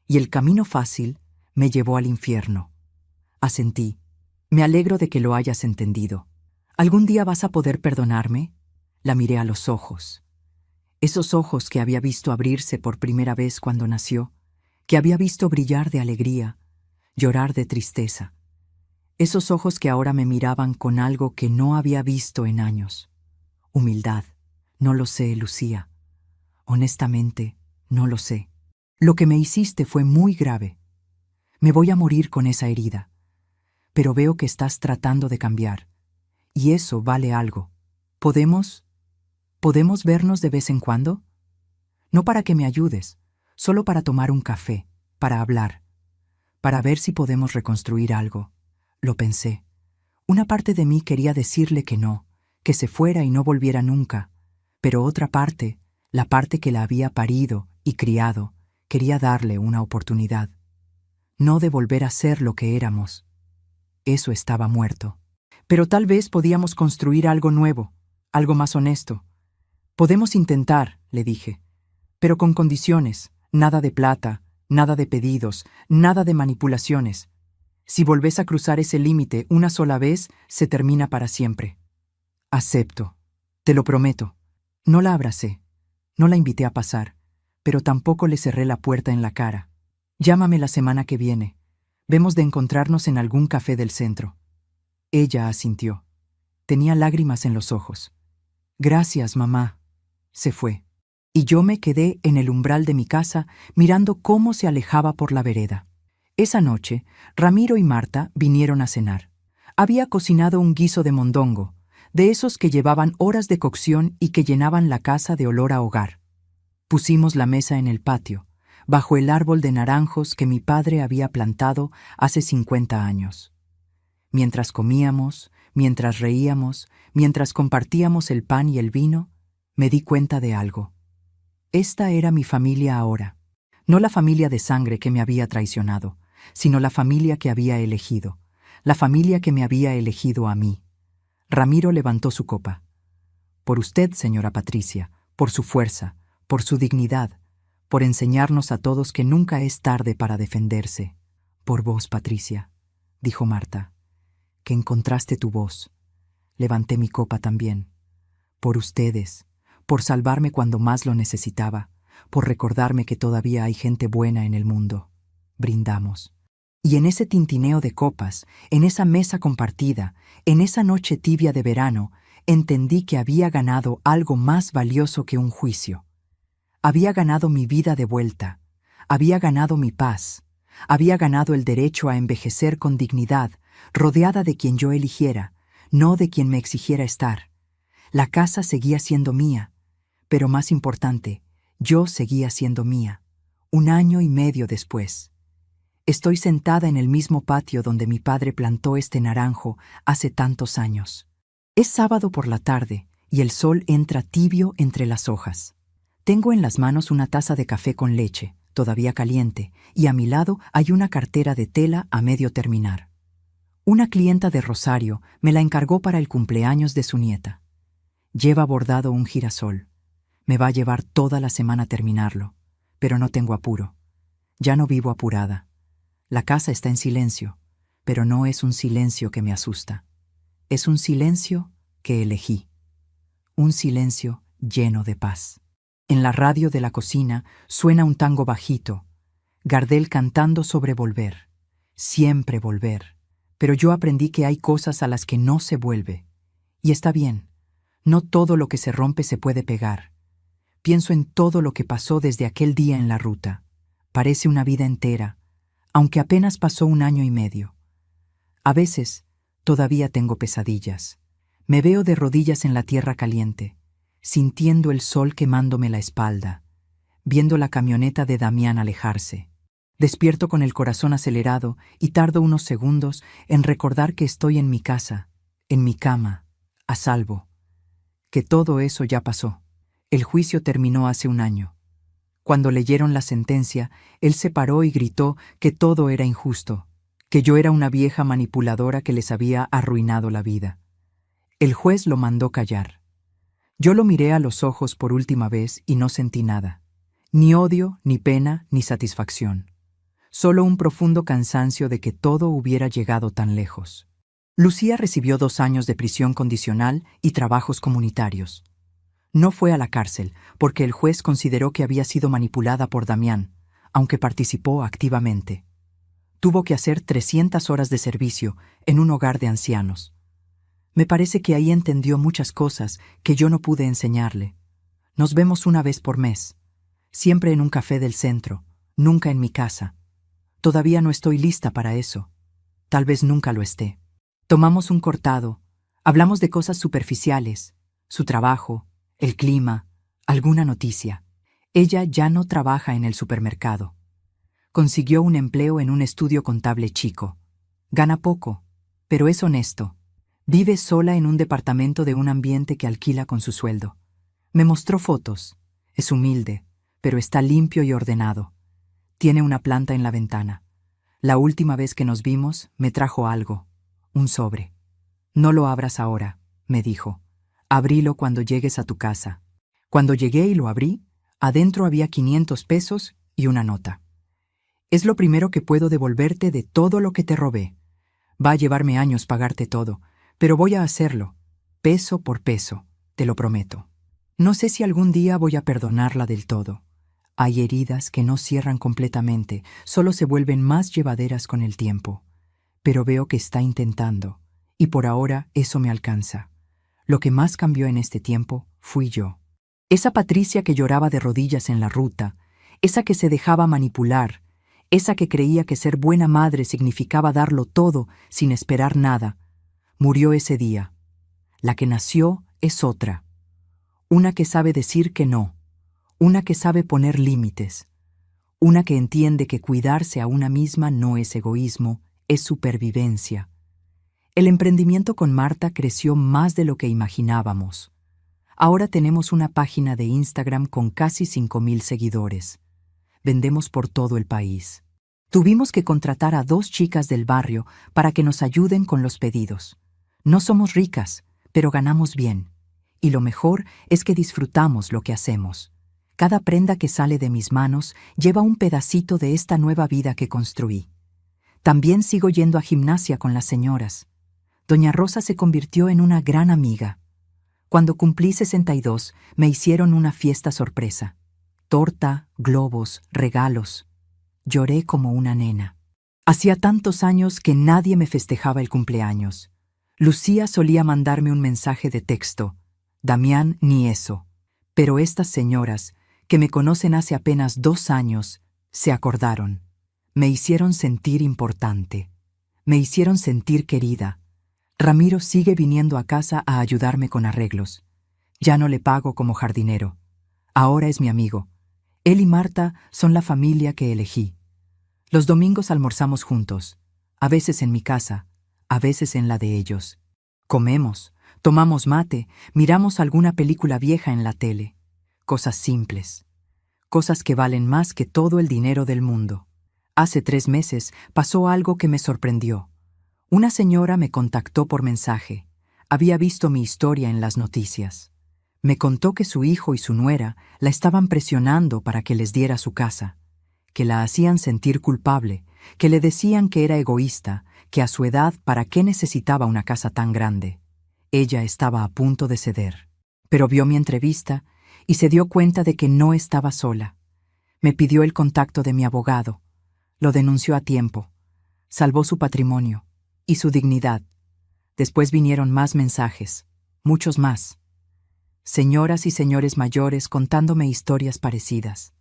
Y el camino fácil me llevó al infierno». Asentí. «Me alegro de que lo hayas entendido. ¿Algún día vas a poder perdonarme?». La miré a los ojos. Esos ojos que había visto abrirse por primera vez cuando nació, que había visto brillar de alegría, llorar de tristeza. Esos ojos que ahora me miraban con algo que no había visto en años. Humildad. No lo sé, Lucía. Honestamente, no lo sé. Lo que me hiciste fue muy grave. Me voy a morir con esa herida. Pero veo que estás tratando de cambiar. Y eso vale algo. ¿Podemos vernos de vez en cuando? No para que me ayudes, solo para tomar un café, para hablar, para ver si podemos reconstruir algo». Lo pensé. Una parte de mí quería decirle que no, que se fuera y no volviera nunca, pero otra parte, la parte que la había parido y criado, quería darle una oportunidad. No de volver a ser lo que éramos. Eso estaba muerto. Pero tal vez podíamos construir algo nuevo, algo más honesto. Podemos intentar, le dije, pero con condiciones, nada de plata, nada de pedidos, nada de manipulaciones. Si volvés a cruzar ese límite una sola vez, se termina para siempre. Acepto, te lo prometo. No la abracé, no la invité a pasar, pero tampoco le cerré la puerta en la cara. Llámame la semana que viene. Vemos de encontrarnos en algún café del centro. Ella asintió. Tenía lágrimas en los ojos. Gracias, mamá. Se fue. Y yo me quedé en el umbral de mi casa mirando cómo se alejaba por la vereda. Esa noche, Ramiro y Marta vinieron a cenar. Había cocinado un guiso de mondongo, de esos que llevaban horas de cocción y que llenaban la casa de olor a hogar. Pusimos la mesa en el patio, bajo el árbol de naranjos que mi padre había plantado hace 50 años. Mientras comíamos, mientras reíamos, mientras compartíamos el pan y el vino, me di cuenta de algo. Esta era mi familia ahora. No la familia de sangre que me había traicionado, sino la familia que había elegido, la familia que me había elegido a mí. Ramiro levantó su copa. Por usted, señora Patricia, por su fuerza, por su dignidad, por enseñarnos a todos que nunca es tarde para defenderse. Por vos, Patricia, dijo Marta, que encontraste tu voz. Levanté mi copa también. Por ustedes, por salvarme cuando más lo necesitaba, por recordarme que todavía hay gente buena en el mundo. Brindamos. Y en ese tintineo de copas, en esa mesa compartida, en esa noche tibia de verano, entendí que había ganado algo más valioso que un juicio. Había ganado mi vida de vuelta, había ganado mi paz, había ganado el derecho a envejecer con dignidad, rodeada de quien yo eligiera, no de quien me exigiera estar. La casa seguía siendo mía, pero más importante, yo seguía siendo mía, 1 año y medio después. Estoy sentada en el mismo patio donde mi padre plantó este naranjo hace tantos años. Es sábado por la tarde y el sol entra tibio entre las hojas. Tengo en las manos una taza de café con leche, todavía caliente, y a mi lado hay una cartera de tela a medio terminar. Una clienta de Rosario me la encargó para el cumpleaños de su nieta. Lleva bordado un girasol. Me va a llevar toda la semana terminarlo, pero no tengo apuro. Ya no vivo apurada. La casa está en silencio, pero no es un silencio que me asusta. Es un silencio que elegí. Un silencio lleno de paz. En la radio de la cocina suena un tango bajito, Gardel cantando sobre volver. Siempre volver. Pero yo aprendí que hay cosas a las que no se vuelve. Y está bien. No todo lo que se rompe se puede pegar. Pienso en todo lo que pasó desde aquel día en la ruta. Parece una vida entera, aunque apenas pasó 1 año y medio. A veces, todavía tengo pesadillas. Me veo de rodillas en la tierra caliente, sintiendo el sol quemándome la espalda, viendo la camioneta de Damián alejarse. Despierto con el corazón acelerado y tardo unos segundos en recordar que estoy en mi casa, en mi cama, a salvo. Que todo eso ya pasó. El juicio terminó hace 1 año. Cuando leyeron la sentencia, él se paró y gritó que todo era injusto, que yo era una vieja manipuladora que les había arruinado la vida. El juez lo mandó callar. Yo lo miré a los ojos por última vez y no sentí nada. Ni odio, ni pena, ni satisfacción. Solo un profundo cansancio de que todo hubiera llegado tan lejos. Lucía recibió 2 años de prisión condicional y trabajos comunitarios. No fue a la cárcel porque el juez consideró que había sido manipulada por Damián, aunque participó activamente. Tuvo que hacer 300 horas de servicio en un hogar de ancianos. Me parece que ahí entendió muchas cosas que yo no pude enseñarle. Nos vemos 1 vez por mes, siempre en un café del centro, nunca en mi casa. Todavía no estoy lista para eso. Tal vez nunca lo esté. Tomamos un cortado, hablamos de cosas superficiales, su trabajo, el clima, alguna noticia. Ella ya no trabaja en el supermercado. Consiguió un empleo en un estudio contable chico. Gana poco, pero es honesto. Vive sola en un departamento de un ambiente que alquila con su sueldo. Me mostró fotos. Es humilde, pero está limpio y ordenado. Tiene una planta en la ventana. La última vez que nos vimos, me trajo algo, un sobre. No lo abras ahora, me dijo. Abrilo cuando llegues a tu casa. Cuando llegué y lo abrí, adentro había 500 pesos y una nota. Es lo primero que puedo devolverte de todo lo que te robé. Va a llevarme años pagarte todo, pero voy a hacerlo, peso por peso, te lo prometo. No sé si algún día voy a perdonarla del todo. Hay heridas que no cierran completamente, solo se vuelven más llevaderas con el tiempo. Pero veo que está intentando, y por ahora eso me alcanza. Lo que más cambió en este tiempo fui yo. Esa Patricia que lloraba de rodillas en la ruta, esa que se dejaba manipular, esa que creía que ser buena madre significaba darlo todo sin esperar nada, murió ese día. La que nació es otra. Una que sabe decir que no. Una que sabe poner límites. Una que entiende que cuidarse a una misma no es egoísmo, es supervivencia. El emprendimiento con Marta creció más de lo que imaginábamos. Ahora tenemos una página de Instagram con casi 5,000 seguidores. Vendemos por todo el país. Tuvimos que contratar a 2 chicas del barrio para que nos ayuden con los pedidos. No somos ricas, pero ganamos bien. Y lo mejor es que disfrutamos lo que hacemos. Cada prenda que sale de mis manos lleva un pedacito de esta nueva vida que construí. También sigo yendo a gimnasia con las señoras. Doña Rosa se convirtió en una gran amiga. Cuando cumplí 62, me hicieron una fiesta sorpresa. Torta, globos, regalos. Lloré como una nena. Hacía tantos años que nadie me festejaba el cumpleaños. Lucía solía mandarme un mensaje de texto. Damián ni eso. Pero estas señoras, que me conocen hace apenas 2 años, se acordaron. Me hicieron sentir importante. Me hicieron sentir querida. Ramiro sigue viniendo a casa a ayudarme con arreglos. Ya no le pago como jardinero. Ahora es mi amigo. Él y Marta son la familia que elegí. Los domingos almorzamos juntos, a veces en mi casa, a veces en la de ellos. Comemos, tomamos mate, miramos alguna película vieja en la tele. Cosas simples. Cosas que valen más que todo el dinero del mundo. Hace 3 meses pasó algo que me sorprendió. Una señora me contactó por mensaje. Había visto mi historia en las noticias. Me contó que su hijo y su nuera la estaban presionando para que les diera su casa, que la hacían sentir culpable, que le decían que era egoísta, que a su edad ¿para qué necesitaba una casa tan grande? Ella estaba a punto de ceder. Pero vio mi entrevista y se dio cuenta de que no estaba sola. Me pidió el contacto de mi abogado. Lo denunció a tiempo. Salvó su patrimonio y su dignidad. Después vinieron más mensajes, muchos más. Señoras y señores mayores contándome historias parecidas.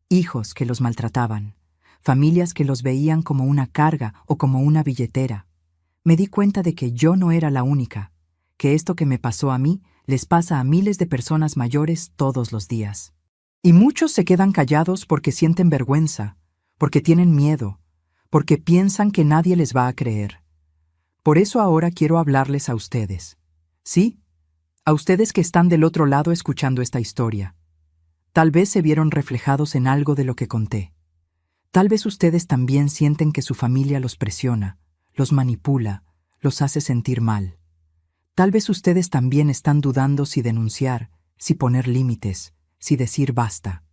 Hijos que los maltrataban. Familias que los veían como una carga o como una billetera. Me di cuenta de que yo no era la única, que esto que me pasó a mí les pasa a miles de personas mayores todos los días. Y muchos se quedan callados porque sienten vergüenza, porque tienen miedo, porque piensan que nadie les va a creer. Por eso ahora quiero hablarles a ustedes. ¿Sí? A ustedes que están del otro lado escuchando esta historia. Tal vez se vieron reflejados en algo de lo que conté. Tal vez ustedes también sienten que su familia los presiona, los manipula, los hace sentir mal. Tal vez ustedes también están dudando si denunciar, si poner límites, si decir basta.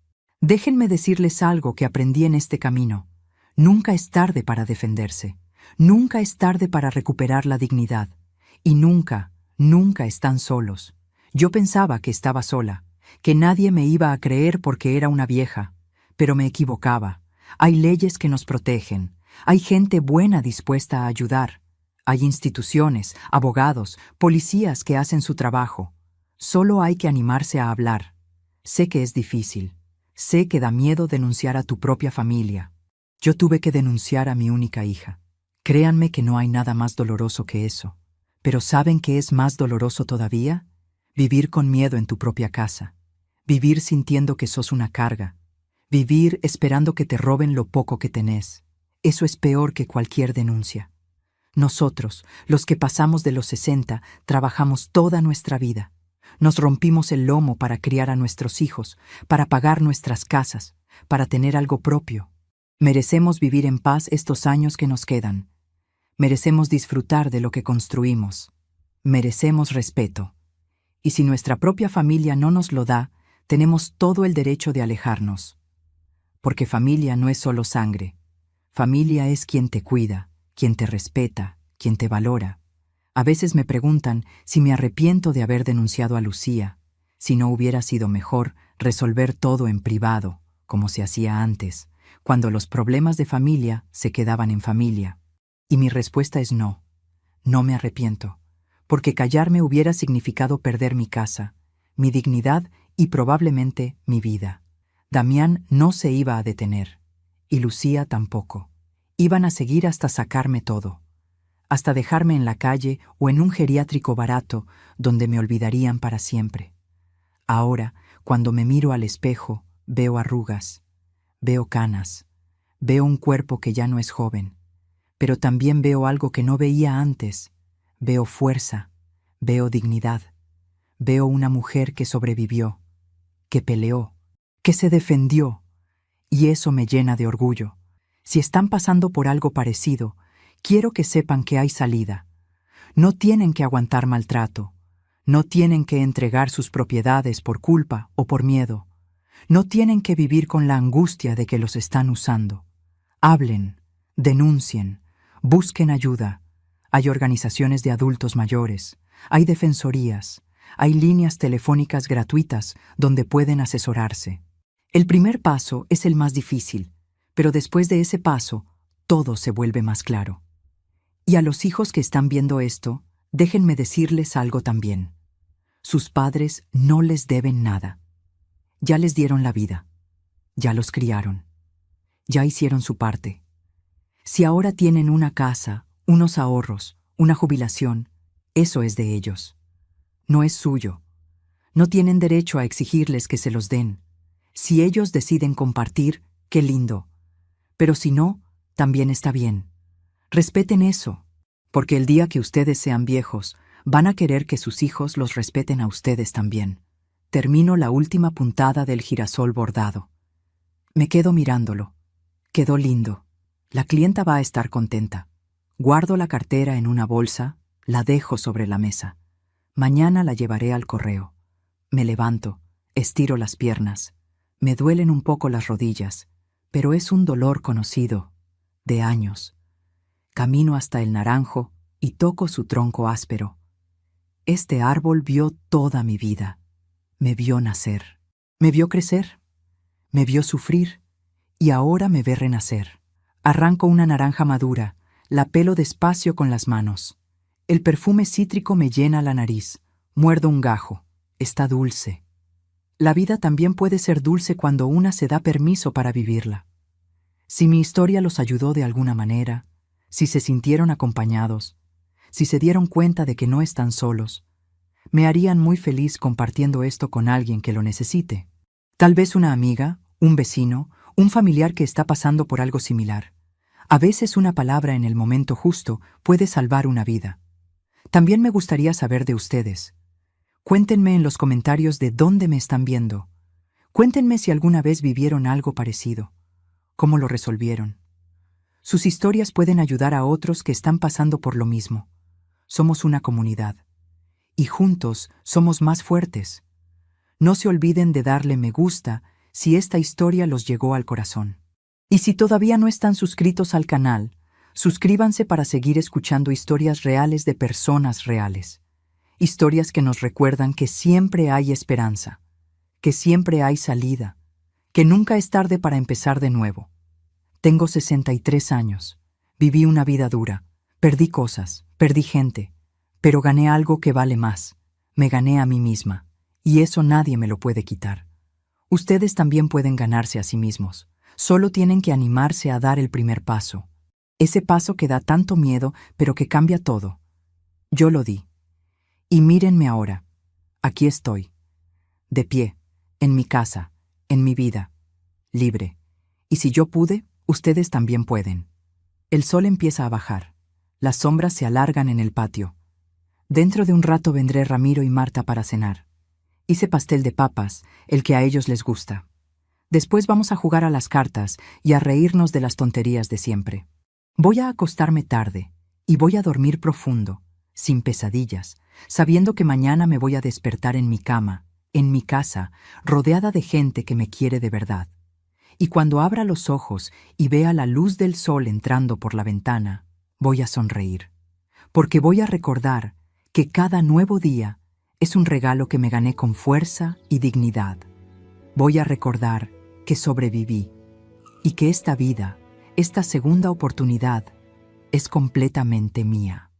Déjenme decirles algo que aprendí en este camino. Nunca es tarde para defenderse. Nunca es tarde para recuperar la dignidad. Y nunca están solos. Yo pensaba que estaba sola, que nadie me iba a creer porque era una vieja, pero me equivocaba. Hay leyes que nos protegen, hay gente buena dispuesta a ayudar, hay instituciones, abogados, policías que hacen su trabajo. Solo hay que animarse a hablar. Sé que es difícil, sé que da miedo denunciar a tu propia familia. Yo tuve que denunciar a mi única hija. Créanme que no hay nada más doloroso que eso. Pero ¿saben qué es más doloroso todavía? Vivir con miedo en tu propia casa. Vivir sintiendo que sos una carga. Vivir esperando que te roben lo poco que tenés. Eso es peor que cualquier denuncia. Nosotros, los que pasamos de los 60, trabajamos toda nuestra vida. Nos rompimos el lomo para criar a nuestros hijos, para pagar nuestras casas, para tener algo propio. Merecemos vivir en paz estos años que nos quedan. Merecemos disfrutar de lo que construimos. Merecemos respeto. Y si nuestra propia familia no nos lo da, tenemos todo el derecho de alejarnos. Porque familia no es solo sangre. Familia es quien te cuida, quien te respeta, quien te valora. A veces me preguntan si me arrepiento de haber denunciado a Lucía, si no hubiera sido mejor resolver todo en privado, como se hacía antes, cuando los problemas de familia se quedaban en familia. Y mi respuesta es no. No me arrepiento, porque callarme hubiera significado perder mi casa, mi dignidad y probablemente mi vida. Damián no se iba a detener, y Lucía tampoco. Iban a seguir hasta sacarme todo, hasta dejarme en la calle o en un geriátrico barato donde me olvidarían para siempre. Ahora, cuando me miro al espejo, veo arrugas, veo canas, veo un cuerpo que ya no es joven, pero también veo algo que no veía antes. Veo fuerza, veo dignidad, veo una mujer que sobrevivió, que peleó, que se defendió, y eso me llena de orgullo. Si están pasando por algo parecido, quiero que sepan que hay salida. No tienen que aguantar maltrato, no tienen que entregar sus propiedades por culpa o por miedo, no tienen que vivir con la angustia de que los están usando. Hablen, denuncien, busquen ayuda. Hay organizaciones de adultos mayores, hay defensorías, hay líneas telefónicas gratuitas donde pueden asesorarse. El primer paso es el más difícil, pero después de ese paso, todo se vuelve más claro. Y a los hijos que están viendo esto, déjenme decirles algo también. Sus padres no les deben nada. Ya les dieron la vida, ya los criaron, ya hicieron su parte. Si ahora tienen una casa, unos ahorros, una jubilación, eso es de ellos. No es suyo. No tienen derecho a exigirles que se los den. Si ellos deciden compartir, qué lindo. Pero si no, también está bien. Respeten eso, porque el día que ustedes sean viejos, van a querer que sus hijos los respeten a ustedes también. Termino la última puntada del girasol bordado. Me quedo mirándolo. Quedó lindo. La clienta va a estar contenta. Guardo la cartera en una bolsa, la dejo sobre la mesa. Mañana la llevaré al correo. Me levanto, estiro las piernas. Me duelen un poco las rodillas, pero es un dolor conocido, de años. Camino hasta el naranjo y toco su tronco áspero. Este árbol vio toda mi vida. Me vio nacer, me vio crecer, me vio sufrir y ahora me ve renacer. Arranco una naranja madura, la pelo despacio con las manos. El perfume cítrico me llena la nariz. Muerdo un gajo. Está dulce. La vida también puede ser dulce cuando una se da permiso para vivirla. Si mi historia los ayudó de alguna manera, si se sintieron acompañados, si se dieron cuenta de que no están solos, me harían muy feliz compartiendo esto con alguien que lo necesite. Tal vez una amiga, un vecino, un familiar que está pasando por algo similar. A veces una palabra en el momento justo puede salvar una vida. También me gustaría saber de ustedes. Cuéntenme en los comentarios de dónde me están viendo. Cuéntenme si alguna vez vivieron algo parecido. ¿Cómo lo resolvieron? Sus historias pueden ayudar a otros que están pasando por lo mismo. Somos una comunidad. Y juntos somos más fuertes. No se olviden de darle me gusta si esta historia los llegó al corazón. Y si todavía no están suscritos al canal, suscríbanse para seguir escuchando historias reales de personas reales. Historias que nos recuerdan que siempre hay esperanza, que siempre hay salida, que nunca es tarde para empezar de nuevo. Tengo 63 años, viví una vida dura, perdí cosas, perdí gente, pero gané algo que vale más. Me gané a mí misma, y eso nadie me lo puede quitar. Ustedes también pueden ganarse a sí mismos, solo tienen que animarse a dar el primer paso. Ese paso que da tanto miedo, pero que cambia todo. Yo lo di. Y mírenme ahora. Aquí estoy. De pie, en mi casa, en mi vida. Libre. Y si yo pude, ustedes también pueden. El sol empieza a bajar. Las sombras se alargan en el patio. Dentro de un rato vendré Ramiro y Marta para cenar. Hice pastel de papas, el que a ellos les gusta. Después vamos a jugar a las cartas y a reírnos de las tonterías de siempre. Voy a acostarme tarde y voy a dormir profundo, sin pesadillas, sabiendo que mañana me voy a despertar en mi cama, en mi casa, rodeada de gente que me quiere de verdad. Y cuando abra los ojos y vea la luz del sol entrando por la ventana, voy a sonreír, porque voy a recordar que cada nuevo día es un regalo que me gané con fuerza y dignidad. Voy a recordar que sobreviví y que esta vida, esta segunda oportunidad, es completamente mía.